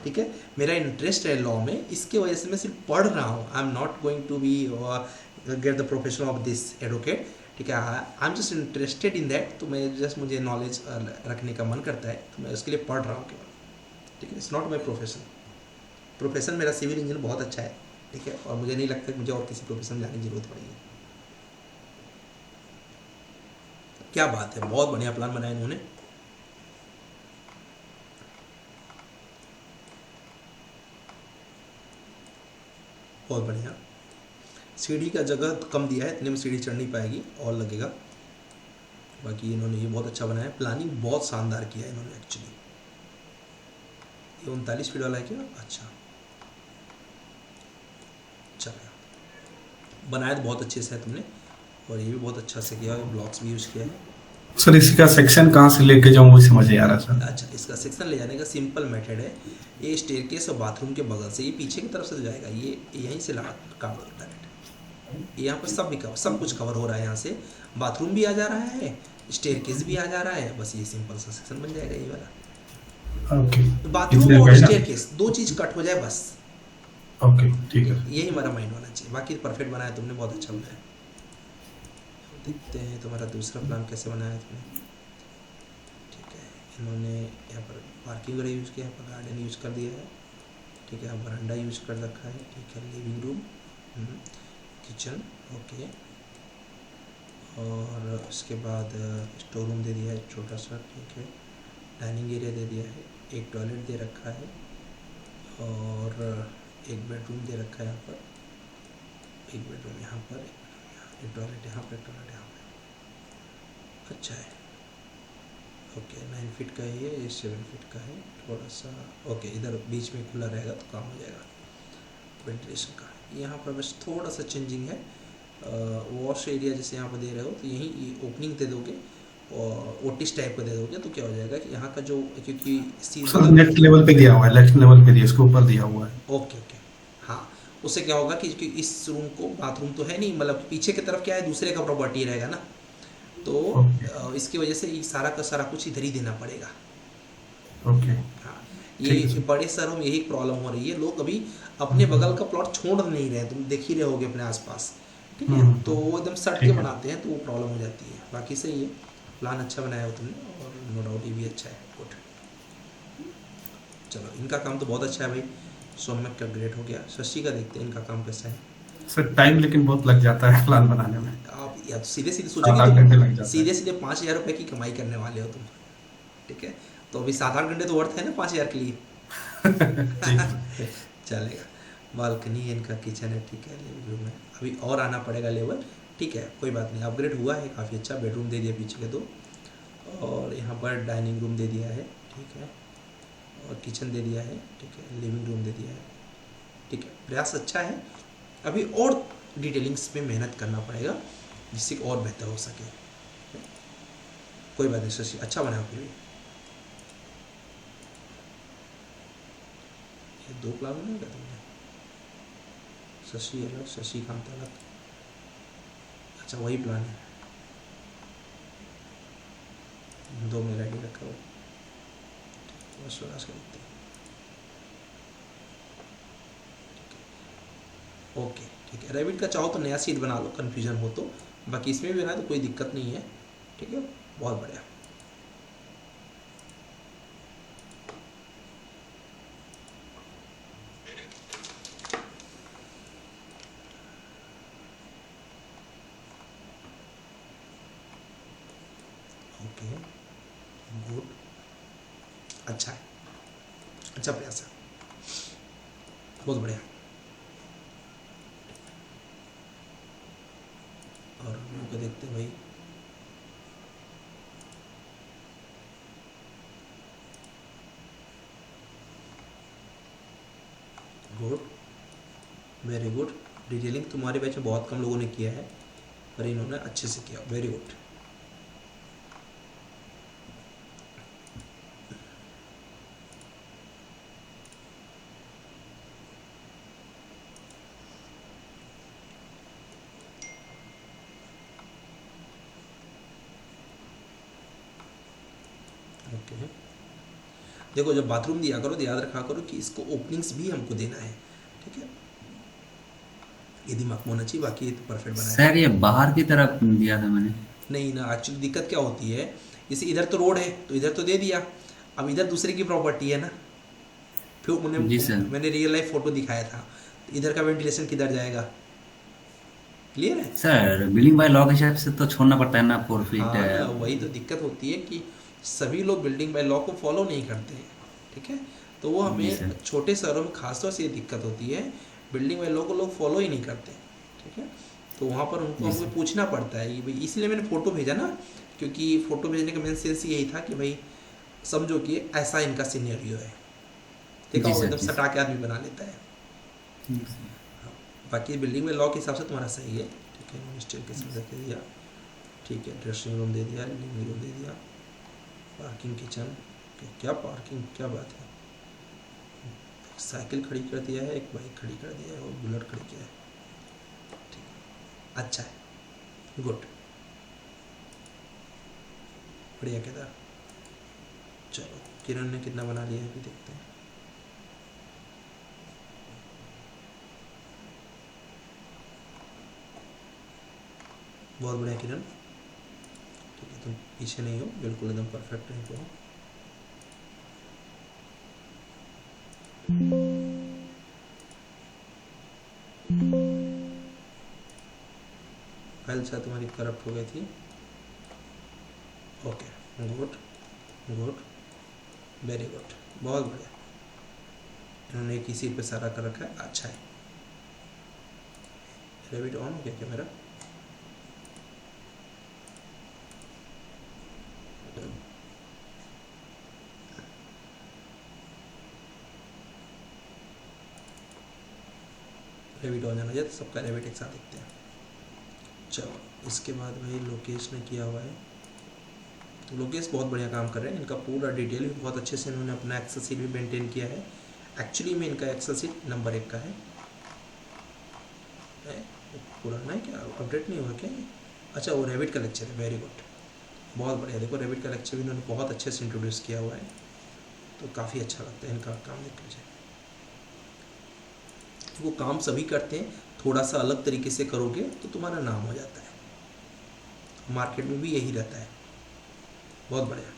ठीक है? मेरा इंटरेस्ट है लॉ में, इसके वजह से मैं सिर्फ पढ़ रहा हूँ। I am not going to be get the profession of this advocate, ठीक है? I am just interested in that. तो मैं जस्ट, मुझे नॉलेज रखने का मन करता है, तो मैं उसके लिए पढ़ रहा हूँ केवल, ठीक है? इट्स नॉट माई प्रोफेशन मेरा सिविल इंजीनियर बहुत अच्छा है, ठीक है? और मुझे नहीं लगता कि मुझे और किसी प्रोफेशन में जाने की जरूरत पड़ेगी। क्या बात है, बहुत बढ़िया प्लान बनाया इन्होंने। बहुत बढ़िया। सीढ़ी का जगह कम दिया है, इतने में सीढ़ी चढ़ नहीं पाएगी, और लगेगा। बाकी इन्होंने ये बहुत अच्छा बनाया, प्लानिंग बहुत शानदार किया है इन्होंने एक्चुअली। ये 39 फीट वाला है क्या? अच्छा, चलो बनाया तो बहुत अच्छे से है तुमने, और ये भी बहुत अच्छा से किया है, ब्लॉक्स भी यूज किया है। सर इसका सेक्शन कहाँ से लेके जाऊँ वही समझ नहीं आ रहा सर। अच्छा, इसका सेक्शन ले जाने का सिंपल मेथड है, ये स्टेयरकेस और बाथरूम के बगल से, ये पीछे की तरफ से जाएगा, ये यहीं से काट दो डायरेक्ट। यहाँ पर सब कुछ कवर हो रहा है, यहाँ से बाथरूम भी आ जा रहा है, स्टेयरकेस भी आ जा रहा है, बस ये सिंपल सा सेक्शन बन जाएगा ये वाला। ओके, बाथरूम और स्टेयरकेस दो चीज कट हो जाए बस। ओके ठीक है, यही हमारा माइंड होना चाहिए। बाकी परफेक्ट बनाया तुमने, बहुत अच्छा बनाया। देखते हैं तुम्हारा दूसरा प्लान कैसे बनाया तुमने, ठीक है? इन्होंने यहाँ पर पार्किंग वगैरह यूज़ किया, यहाँ पर गार्डन यूज़ कर दिया है, ठीक है? बरांडा यूज़ कर रखा है, ठीक है? Living room, kitchen, okay. और उसके बाद स्टोर रूम दे दिया है छोटा सा, ठीक है? डाइनिंग एरिया दे दिया है, एक टॉयलेट दे रखा है, और एक बेडरूम दे रखा है यहाँ पर, एक बेडरूम यहाँ पर, एक टॉयलेट यहाँ पर, टॉयलेट यहाँ पर। अच्छा है, ओके 9 फीट का है ये 7 फीट का है, थोड़ा सा ओके इधर बीच में खुला रहेगा तो काम हो जाएगा वेंटिलेशन का। यहाँ पर बस थोड़ा सा चेंजिंग है, वॉश एरिया जैसे यहाँ पर दे रहे हो तो यहीं ओपनिंग दे दोगे और ओटिस टाइप का दे दोगे तो क्या हो जाएगा कि यहाँ का जो, क्योंकि नेक्स्ट लेवल पे दिया हुआ है, नेक्स्ट लेवल पे दिया, इसके ऊपर दिया हुआ है। ओके ओके हाँ, उससे क्या होगा कि इस रूम को, बाथरूम तो है नहीं, मतलब पीछे की तरफ क्या है दूसरे का प्रॉपर्टी रहेगा ना, तो इसकी वजह से सारा का सारा कुछ इधर ही देना पड़ेगा। ओके हाँ, ये बड़े शहरों में यही प्रॉब्लम हो रही है, लोग अभी अपने बगल का प्लॉट छोड़ नहीं रहे, तुम देख ही रहे होगे अपने आसपास, ठीक है, तो वो एकदम सट के बनाते हैं तो वो प्रॉब्लम हो जाती है। बाकी सही है, प्लान अच्छा बनाया हो तुमने और नो डाउट ये भी अच्छा है, गुड। चलो इनका काम तो बहुत अच्छा है भाई, सौम्यक का ग्रेट हो गया। शशि का देखते हैं इनका काम कैसा है। सर टाइम लेकिन बहुत लग जाता है प्लान बनाने में। आप या तो सीधे सीधे सोचोगे तो सीधे 5,000 रुपये की कमाई करने वाले हो तुम, ठीक है, तो अभी 7-8 घंटे तो वर्थ है ना 5,000 के लिए। चलेगा। बालकनी है इनका, किचन है, ठीक है, लिविंग रूम है, अभी और आना पड़ेगा लेवल, ठीक है, कोई बात नहीं, अपग्रेड हुआ है काफ़ी अच्छा। बेडरूम दे दिया पीछे के 2 और यहाँ पर डाइनिंग रूम दे दिया है, ठीक है, और किचन दे दिया है, ठीक है, लिविंग रूम दे दिया है, ठीक है, प्रयास अच्छा है। अभी और डिटेलिंग्स में मेहनत करना पड़ेगा जिससे और बेहतर हो सके। कोई बात नहीं शशि, अच्छा बना फिर भी। ये 2 प्लान बनाएगा तुमने, शशि अलग शशिकांत अलग, अच्छा वही प्लान है, 2 में रेडी रखा हुआ, स्वराज का देखते हैं, ओके ठीक है। रैबिट का चाहो तो नया सीट बना लो, कन्फ्यूजन हो तो, बाकी इसमें भी बनाए तो कोई दिक्कत नहीं है, ठीक है, बहुत बढ़िया। ओके गुड, अच्छा है, अच्छा प्रयास है, बहुत बढ़िया। और हम लोग को देखते हैं भाई, गुड, वेरी गुड। डिटेलिंग तुम्हारे बैच में बहुत कम लोगों ने किया है पर इन्होंने अच्छे से किया, वेरी गुड। ओके देखो, जब बाथरूम दिया करो तो याद रखा करो कि इसको ओपनिंग्स भी हमको देना है, ठीक है, ये दिमाग में होना चाहिए, बाकी ये तो परफेक्ट बनाया। सर ये बाहर की तरफ दिया था मैंने। नहीं ना, एक्चुअली दिक्कत क्या होती है, जैसे इधर तो रोड है तो इधर तो दे दिया, अब इधर दूसरे की प्रॉपर्टी है ना, फिर मैंने रियल लाइफ फोटो दिखाया था, तो इधर का वेंटिलेशन किधर जाएगा, क्लियर है सर? बिल्डिंग बाय लॉ के हिसाब से तो छोड़ना पड़ता है ना 4 फीट। हाँ, वही तो दिक्कत होती है कि सभी लोग बिल्डिंग बाय लॉ को फॉलो नहीं करते हैं, ठीक है, तो वो हमें छोटे शहरों में खासतौर से ये दिक्कत होती है, बिल्डिंग बाय लॉ को लोग फॉलो ही नहीं करते, ठीक है, तो वहाँ पर उनको हमको पूछना पड़ता है भाई, इसलिए मैंने फ़ोटो भेजा ना, क्योंकि फ़ोटो भेजने का मेन सेंस यही था कि भाई समझो कि ऐसा इनका सिनेरियो है, देखा वो एकदम सटा के आदमी बना लेता है। बाकी बिल्डिंग में लॉ के हिसाब से तुम्हारा सही है, ठीक है, स्टेयर के साथ रख दिया, ठीक है, ड्रेसिंग रूम दे दिया, लिविंग रूम दे दिया, पार्किंग किचन, क्या पार्किंग, क्या बात है, एक साइकिल खड़ी कर दिया है, एक बाइक खड़ी कर दिया है और बुलेट खड़ी किया है, ठीक है, अच्छा है, गुड, बढ़िया केदार। चलो किरण ने कितना बना लिया है अभी देखते हैं। बहुत बढ़िया किरण, ठीक है, तुम पीछे नहीं हो, बिल्कुल एकदम परफेक्ट है तो। फाइल शायद तुम्हारी करप्ट हो गई थी, okay, good good, very good, बहुत बढ़िया, इन्होंने एक ही सीट पे सारा कर रखा है, अच्छा है। रेविट ऑन हो गया क्या मेरा? रेविट ऑन जाना चाहिए, तो सबका रेविट एक साथ देखते हैं। चलो इसके बाद भाई लोकेश ने किया हुआ है, तो लोकेश बहुत बढ़िया काम कर रहे हैं। इनका पूरा डिटेल भी बहुत अच्छे से इन्होंने अपना एक्सेल शीट भी मेंटेन किया है। एक्चुअली में इनका एक्सेल शीट नंबर 1 का है। पुराना है क्या, अपडेट नहीं हुआ क्या? अच्छा वो रेविट का लेक्चर है, वेरी गुड, बहुत बढ़िया। देखो रेविट का लेक्चर भी इन्होंने बहुत अच्छे से इंट्रोड्यूस किया हुआ है, तो काफ़ी अच्छा लगता है इनका काम देख लीजिए। वो काम सभी करते हैं, थोड़ा सा अलग तरीके से करोगे तो तुम्हारा नाम हो जाता है। मार्केट में भी यही रहता है। बहुत बढ़िया,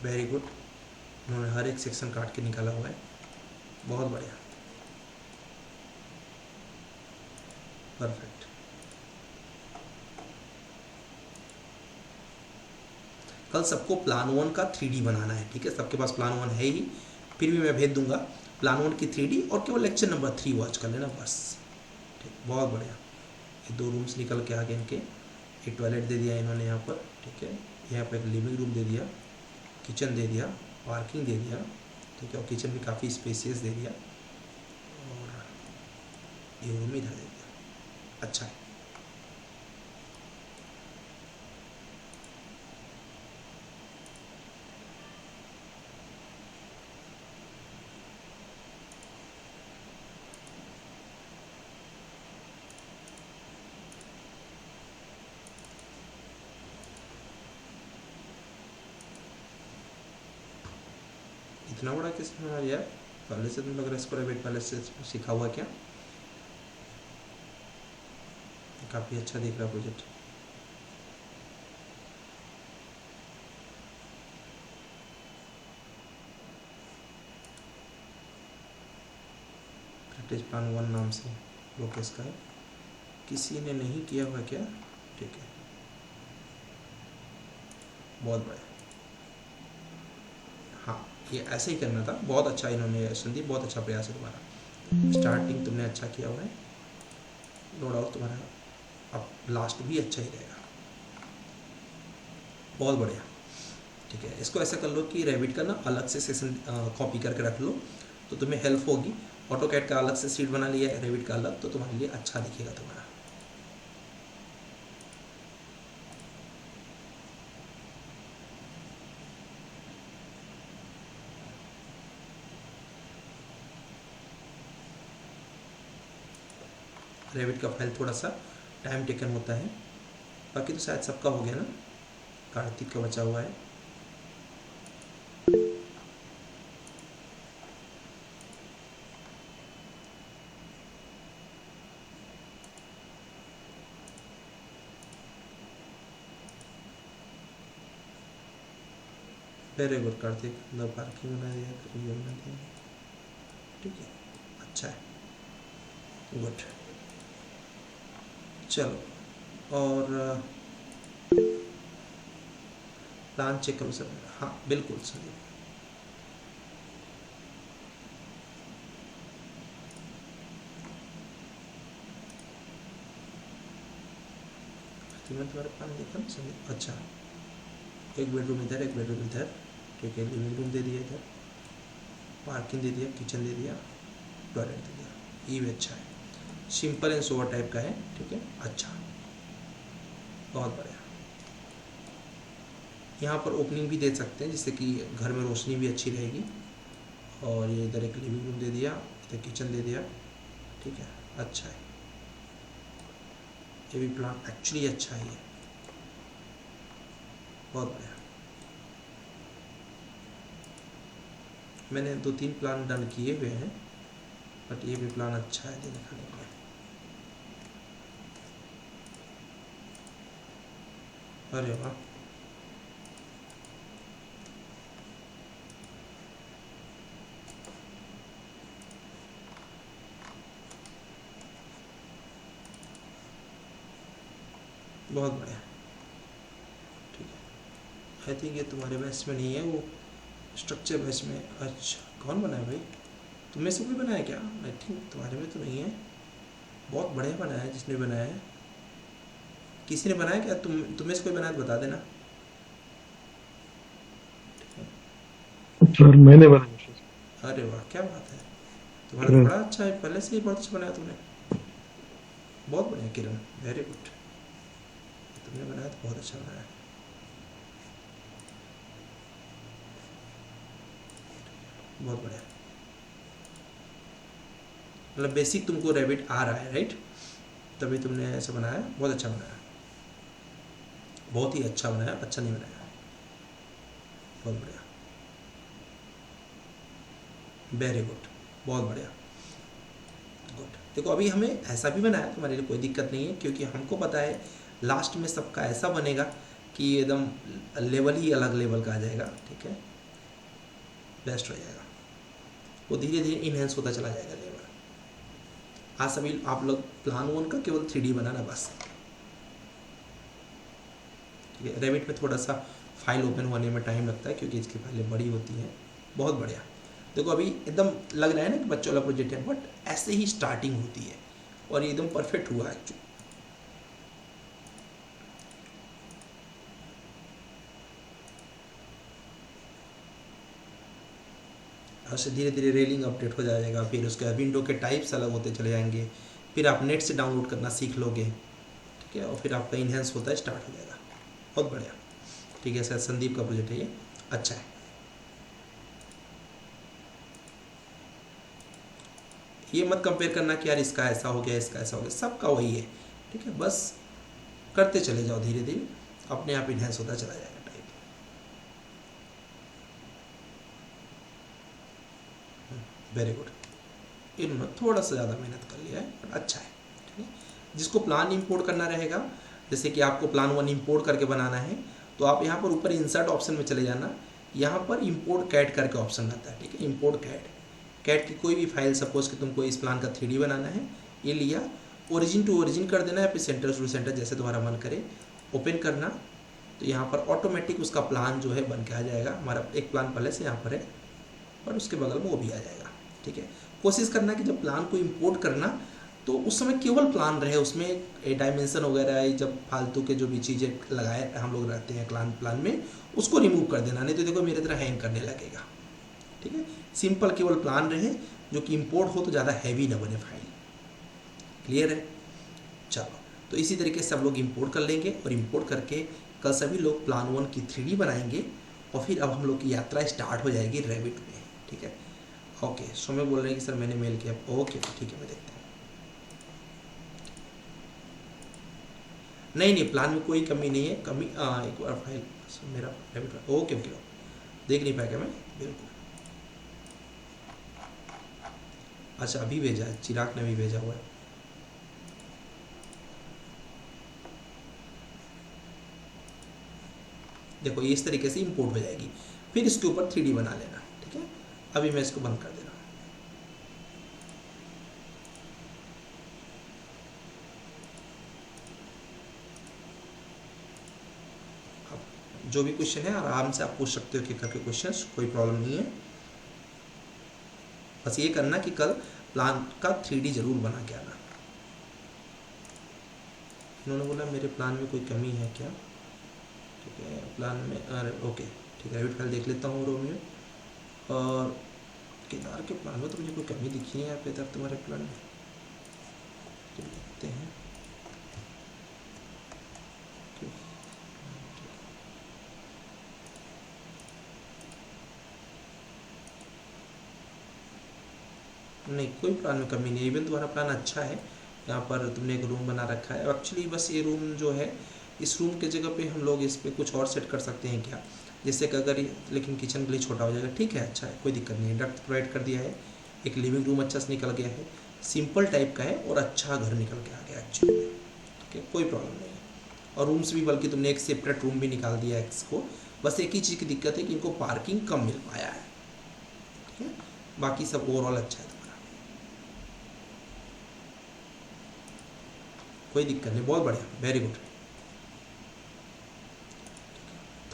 वेरी गुड। उन्होंने हर एक सेक्शन काट के निकाला हुआ है, बहुत बढ़िया, परफेक्ट। कल सबको प्लान 1 का 3D बनाना है, ठीक है? सबके पास प्लान 1 है ही, फिर भी मैं भेज दूंगा प्लान 1 की 3D, और केवल लेक्चर नंबर 3 वॉच कर लेना बस, ठीक? बहुत बढ़िया। ये 2 रूम्स निकल के आ गए इनके। एक टॉयलेट दे दिया इन्होंने यहाँ पर, ठीक है? यहाँ पर एक लिविंग रूम दे दिया, किचन दे दिया, पार्किंग दे दिया, ठीक है? और किचन भी काफ़ी स्पेसियस दे दिया, और ये रूम इधर दे दिया। अच्छा है। इतना बड़ा किसने बना यार? पहले से तुम लग रहा है इसको रेविट पहले से सीखा हुआ क्या? काफ़ी अच्छा दिख रहा प्रोजेक्ट। प्रैक्टिस प्लान 1 नाम से लोकेश का है, किसी ने नहीं किया हुआ क्या? ठीक है, बहुत बढ़िया। हाँ ये ऐसे ही करना था, बहुत अच्छा इन्होंने संदीप, बहुत अच्छा प्रयास है तुम्हारा। स्टार्टिंग तुमने अच्छा किया हुआ है, नो डाउट तुम्हारा अब लास्ट भी अच्छा ही रहेगा, बहुत बढ़िया, ठीक है? इसको ऐसा कर लो कि रेविट का ना अलग से सेशन कॉपी करके रख लो, तो तुम्हें हेल्प होगी। ऑटोकैड का अलग से शीट बना लिया है, रेविट का अलग, तो तुम्हारे लिए अच्छा दिखेगा तुम्हारा। रेविट का फाइल थोड़ा सा टाइम टेकन होता है, बाकी तो शायद सबका हो गया ना। कार्तिक का बचा हुआ है। Very good Kartik, no parking बना दिया, बना दिया, ठीक है, अच्छा है, गुड। चलो और प्लान चेक करो सर। हाँ बिल्कुल सर, मैं तुम्हारे प्लान देखा ना सर। अच्छा, एक बेडरूम इधर, एक बेडरूम इधर, ठीक है? लिविंग रूम दे दिया इधर, पार्किंग दे दिया, किचन दे दिया, टॉयलेट दे दिया, ये भी अच्छा है। सिंपल एंड सोवर टाइप का है, ठीक है? अच्छा, बहुत बढ़िया। यहाँ पर ओपनिंग भी दे सकते हैं जिससे कि घर में रोशनी भी अच्छी रहेगी। और ये इधर एक लिविंग रूम दे दिया, इधर किचन दे दिया, ठीक है? अच्छा है, ये भी प्लान एक्चुअली अच्छा है, ये बहुत बढ़िया। मैंने 2-3 प्लान डन किए हुए हैं, बट ये भी प्लान अच्छा है देने खाने का। अरे वाह, बहुत बढ़िया, ठीक है। आई थिंक ये तुम्हारे बैच में नहीं है, वो स्ट्रक्चर बैच में। अच्छा, कौन बनाया भाई? तुम में से कोई बनाया क्या? आई थिंक तुम्हारे में तो नहीं है। बहुत बढ़िया बनाया है जिसने बनाया है। किसी ने बनाया क्या? तुम्हें से कोई बनाया तो बता देना। सर मैंने बनाया। अरे वाह, क्या बात है, तुम्हारा बड़ा अच्छा है, पहले से ही बहुत अच्छा बनाया तुमने। बहुत बढ़िया किरण, वेरी गुड, तुमने बनाया तो बहुत अच्छा बनाया। बहुत बढ़िया, मतलब बेसिक तुमको रैबिट आ रहा है, राइट? तभी तुमने ऐसा बनाया, बहुत अच्छा बनाया, बहुत ही अच्छा बनाया, अच्छा नहीं बनाया, बहुत बढ़िया, वेरी गुड, बहुत बढ़िया, गुड। देखो अभी हमें ऐसा भी बनाया, तुम्हारे लिए कोई दिक्कत नहीं है, क्योंकि हमको पता है लास्ट में सबका ऐसा बनेगा कि एकदम लेवल ही अलग लेवल का आ जाएगा, ठीक है, बेस्ट हो जाएगा, वो धीरे धीरे इनहेंस होता चला जाएगा लेवल। आज सभी आप लोग प्लान 1 का केवल 3D बनाना बस, ठीक है। रैबिट में थोड़ा सा फाइल ओपन होने में टाइम लगता है, क्योंकि इसकी फाइलें बड़ी होती हैं। बहुत बढ़िया, देखो अभी एकदम लग रहा है ना कि बच्चों वाला प्रोजेक्ट है, बट ऐसे ही स्टार्टिंग होती है और ये एकदम परफेक्ट हुआ एक्चुअली। उससे धीरे धीरे रेलिंग अपडेट हो जाएगा, फिर उसके बाद विंडो के टाइप्स अलग होते चले जाएंगे, फिर आप नेट से डाउनलोड करना सीख लोगे, ठीक है, और फिर आपका इनहेंस होता है स्टार्ट हो जाएगा। बहुत बढ़िया, ठीक है सर, संदीप का प्रोजेक्ट है ये, अच्छा है। ये मत कंपेयर करना कि यार इसका ऐसा हो गया, इसका ऐसा हो गया, सबका वही है, ठीक है, बस करते चले जाओ, धीरे धीरे अपने आप इनहेंस होता चला जाएगा टाइप। वेरी गुड, इन्होंने थोड़ा सा ज़्यादा मेहनत कर लिया है, बट अच्छा है, ठीक है। जिसको प्लान इंपोर्ट करना रहेगा, जैसे कि आपको प्लान 1 इंपोर्ट करके बनाना है, तो आप यहाँ पर ऊपर इंसर्ट ऑप्शन में चले जाना, यहाँ पर इंपोर्ट कैट करके ऑप्शन आता है, ठीक है, इंपोर्ट कैट की कोई भी फाइल, सपोज कि तुमको इस प्लान का 3D बनाना है, ये लिया, ओरिजिन टू ओरिजिन कर देना है, फिर सेंटर टू सेंटर, जैसे तुम्हारा मन करे, ओपन करना, तो यहाँ पर ऑटोमेटिक उसका प्लान जो है बन के आ जाएगा। हमारा एक प्लान पहले से यहाँ पर है और उसके बगल में वो भी आ जाएगा, ठीक है। कोशिश करना कि जब प्लान को इंपोर्ट करना तो उस समय केवल प्लान रहे, उसमें डायमेंशन वगैरह जब फालतू के जो भी चीज़ें लगाए हम लोग रहते हैं प्लान में, उसको रिमूव कर देना, नहीं तो देखो मेरे तरह हैंग करने लगेगा, ठीक है। सिंपल केवल प्लान रहे, जो कि इंपोर्ट हो तो ज़्यादा हैवी ना बने फाइल, क्लियर है? चलो, तो इसी तरीके से सब लोग इंपोर्ट कर लेंगे, और इंपोर्ट करके कल सभी लोग प्लान 1 की 3D बनाएंगे, और फिर अब हम लोग की यात्रा स्टार्ट हो जाएगी रैबिट में, ठीक है। ओके, सौम्य बोल रहे हैं कि सर मैंने मेल किया, ओके ठीक है, मैं देखता हूँ। नहीं, प्लान में कोई कमी नहीं है, कमी एक बार फाइल मेरा रैबिट, ओके, देख नहीं पाया क्या मैं? बिल्कुल, अच्छा अभी भेजा है, चिराग ने भी भेजा हुआ है। देखो ये इस तरीके से इंपोर्ट हो जाएगी, फिर इसके ऊपर 3D बना लेना, ठीक है। अभी मैं इसको बंद कर दे रहा हूँ। अब जो भी क्वेश्चन है आराम से आप पूछ सकते हो, कि करके क्वेश्चंस, कोई प्रॉब्लम नहीं है। बस ये करना कि कल प्लान का 3D जरूर बना के आना। उन्होंने बोला मेरे प्लान में कोई कमी है क्या? ठीक है, प्लान में, अरे ओके ठीक है, रैबिट फाइल देख लेता हूँ रोमियो, और केदार के प्लान में तो मुझे कोई कमी दिखी नहीं है पे तब तुम्हारे प्लान में, तो देखते हैं। नहीं, कोई प्लान में कमी नहीं, इवन तुम्हारा प्लान अच्छा है। यहाँ पर तुमने एक रूम बना रखा है, एक्चुअली बस ये रूम जो है, इस रूम के जगह पे हम लोग इस पर कुछ और सेट कर सकते हैं क्या, जैसे कि अगर, लेकिन किचन के लिए छोटा हो जाएगा, ठीक है, अच्छा है, कोई दिक्कत नहीं है। डक्ट प्रोवाइड कर दिया है, एक लिविंग रूम अच्छा से निकल गया है, सिंपल टाइप का है और अच्छा घर निकल के आ गया एक्चुअली, ठीक है, कोई प्रॉब्लम नहीं है। और रूम्स भी, बल्कि तुमने एक सेपरेट रूम भी निकाल दिया है इसको, बस एक ही चीज़ की दिक्कत है कि इनको पार्किंग कम मिल पाया है, ठीक है, बाकी सब ओवरऑल अच्छा है, कोई दिक्कत नहीं, बहुत बढ़िया, वेरी गुड।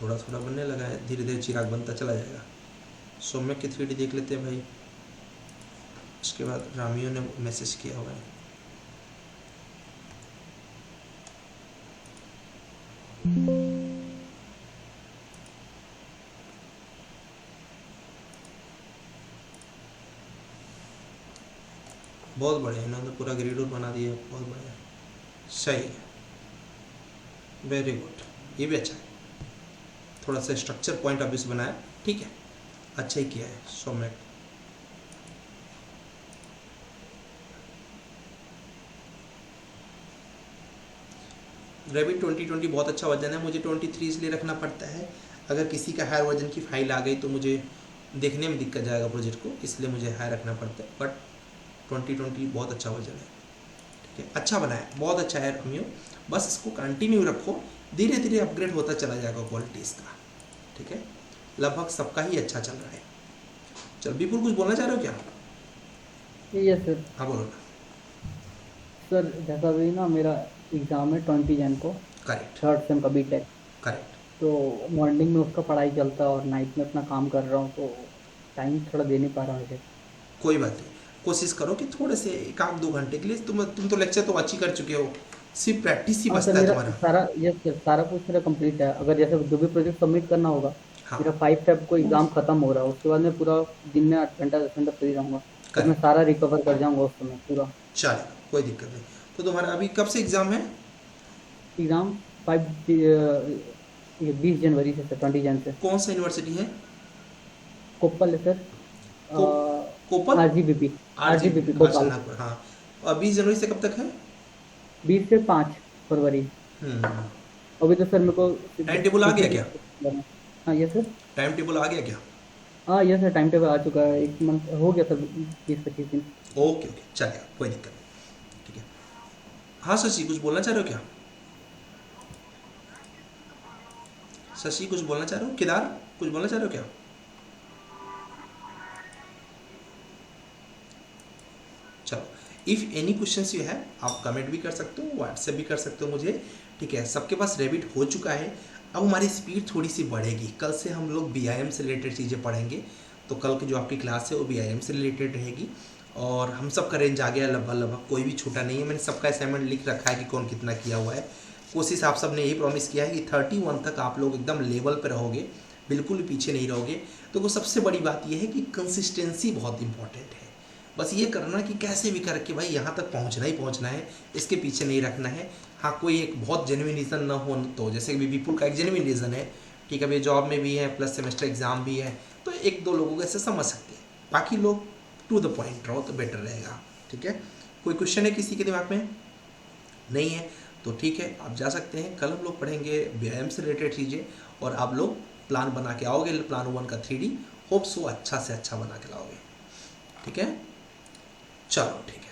थोड़ा थोड़ा बनने लगा है, धीरे धीरे चिराग बनता चला जाएगा। सौम्य की 3D देख लेते हैं भाई, उसके बाद रामियों ने मैसेज किया हुआ है। बहुत बढ़िया, इन्होंने पूरा ग्रिड बना दिया, बहुत बढ़िया, सही है, वेरी गुड, ये भी अच्छा है। थोड़ा सा स्ट्रक्चर पॉइंट ऑफ व्यू से बनाया, ठीक है, अच्छा ही किया है सौम्य। रेविट 2020 बहुत अच्छा वर्जन है, मुझे 23 इसलिए रखना पड़ता है, अगर किसी का हायर वर्जन की फाइल आ गई तो मुझे देखने में दिक्कत जाएगा प्रोजेक्ट को, इसलिए मुझे हाई रखना पड़ता है। बट 2020 बहुत अच्छा वर्जन है, ठीक है, अच्छा बनाया, बहुत अच्छा है रोमियो, बस इसको कंटिन्यू रखो, धीरे धीरे अपग्रेड होता चला जाएगा क्वालिटी इसका, ठीक है, लगभग सबका ही अच्छा चल रहा है। चल विपुल कुछ बोलना चाह रहे हो क्या? Yes sir. हाँ बोलो ना सर। जैसा भी ना मेरा एग्जाम है 20 जन को, करेक्ट, 3rd सेम का बीटेक, करेक्ट, तो मॉर्निंग में उसका पढ़ाई चलता है और नाइट में अपना काम कर रहा हूँ, तो टाइम थोड़ा दे नहीं पा रहा हूँ मुझे। कोई बात नहीं, कोशिश करो कि थोड़े से 1-2 घंटे के लिए, तुम तो लेक्चर तो अच्छी कर चुके हो, सिर्फ प्रैक्टिस ही बचता है तुम्हारा। सारा यस सर, सारा कुछ मेरा कंप्लीट है। अगर जैसे जो भी प्रोजेक्ट सबमिट करना होगा, हाँ। मेरा 5 फेब को एग्जाम खत्म हो रहा है, उसके बाद मैं पूरा दिन में 8 घंटा 10 घंटा फ्री रहूँगा, तो मैं सारा रिकवर कर जाऊँगा उस समय पूरा। चलेगा, कोई दिक्कत नहीं। तो तुम्हारा अभी कब से एग्जाम है? एग्जाम 20 जनवरी से, 20 जन से। कौन सा यूनिवर्सिटी है? कोप्पल है सर, कोप्पल, आरजीबीपी कोप्पल। हाँ, और 20 जनवरी से कब तक है? 20 से 5 फरवरी। अभी तो सर मेरे को टाइम टेबल आ गया क्या? हाँ यस सर। टाइम टेबल आ गया क्या? हाँ यस सर, टाइम टेबल आ चुका है, 1 मंथ हो गया सर, 20-25 दिन। ओके ओके, चलेगा, कोई दिक्कत नहीं, ठीक है। हाँ शशि कुछ बोलना चाह रहे हो क्या? शशि कुछ बोलना चाह रहे हो? केदार कुछ बोलना चाह रहे हो क्या? चलो, इफ़ एनी क्वेश्चंस यू है आप कमेंट भी कर सकते हो, व्हाट्सएप भी कर सकते हो मुझे, ठीक है। सबके पास रेविट हो चुका है, अब हमारी स्पीड थोड़ी सी बढ़ेगी। कल से हम लोग BIM से रिलेटेड चीज़ें पढ़ेंगे, तो कल की जो आपकी क्लास है वो BIM से रिलेटेड रहेगी, और हम सब का रेंज आ गया लगभग, कोई भी छोटा नहीं है। मैंने सबका असाइनमेंट लिख रखा है कि कौन कितना किया हुआ है। कोशिश आप सब ने यही प्रॉमिस किया है कि 31 तक आप लोग एकदम लेवल पर रहोगे, बिल्कुल भी पीछे नहीं रहोगे। तो वो सबसे बड़ी बात यह है कि कंसिस्टेंसी बहुत इंपॉर्टेंट है। बस ये करना कि कैसे भी करके भाई यहाँ तक पहुँचना ही पहुँचना है, इसके पीछे नहीं रखना है। हाँ, कोई एक बहुत जेन्युइन रीज़न ना हो, तो जैसे कि विपुल का एक जेन्युइन रीज़न है, ठीक है, अभी जॉब में भी है प्लस सेमेस्टर एग्ज़ाम भी है, तो 1-2 लोगों को ऐसे समझ सकते हैं, बाकी लोग टू द पॉइंट रहो तो बेटर रहेगा, ठीक है। कोई क्वेश्चन है किसी के दिमाग में? नहीं है तो ठीक है, आप जा सकते हैं। कल हम लोग पढ़ेंगे BIM से रिलेटेड चीज़ें, और आप लोग प्लान बना के आओगे, प्लान 1 का 3D होप सो अच्छा से अच्छा बना के लाओगे, ठीक है। चलो ठीक है।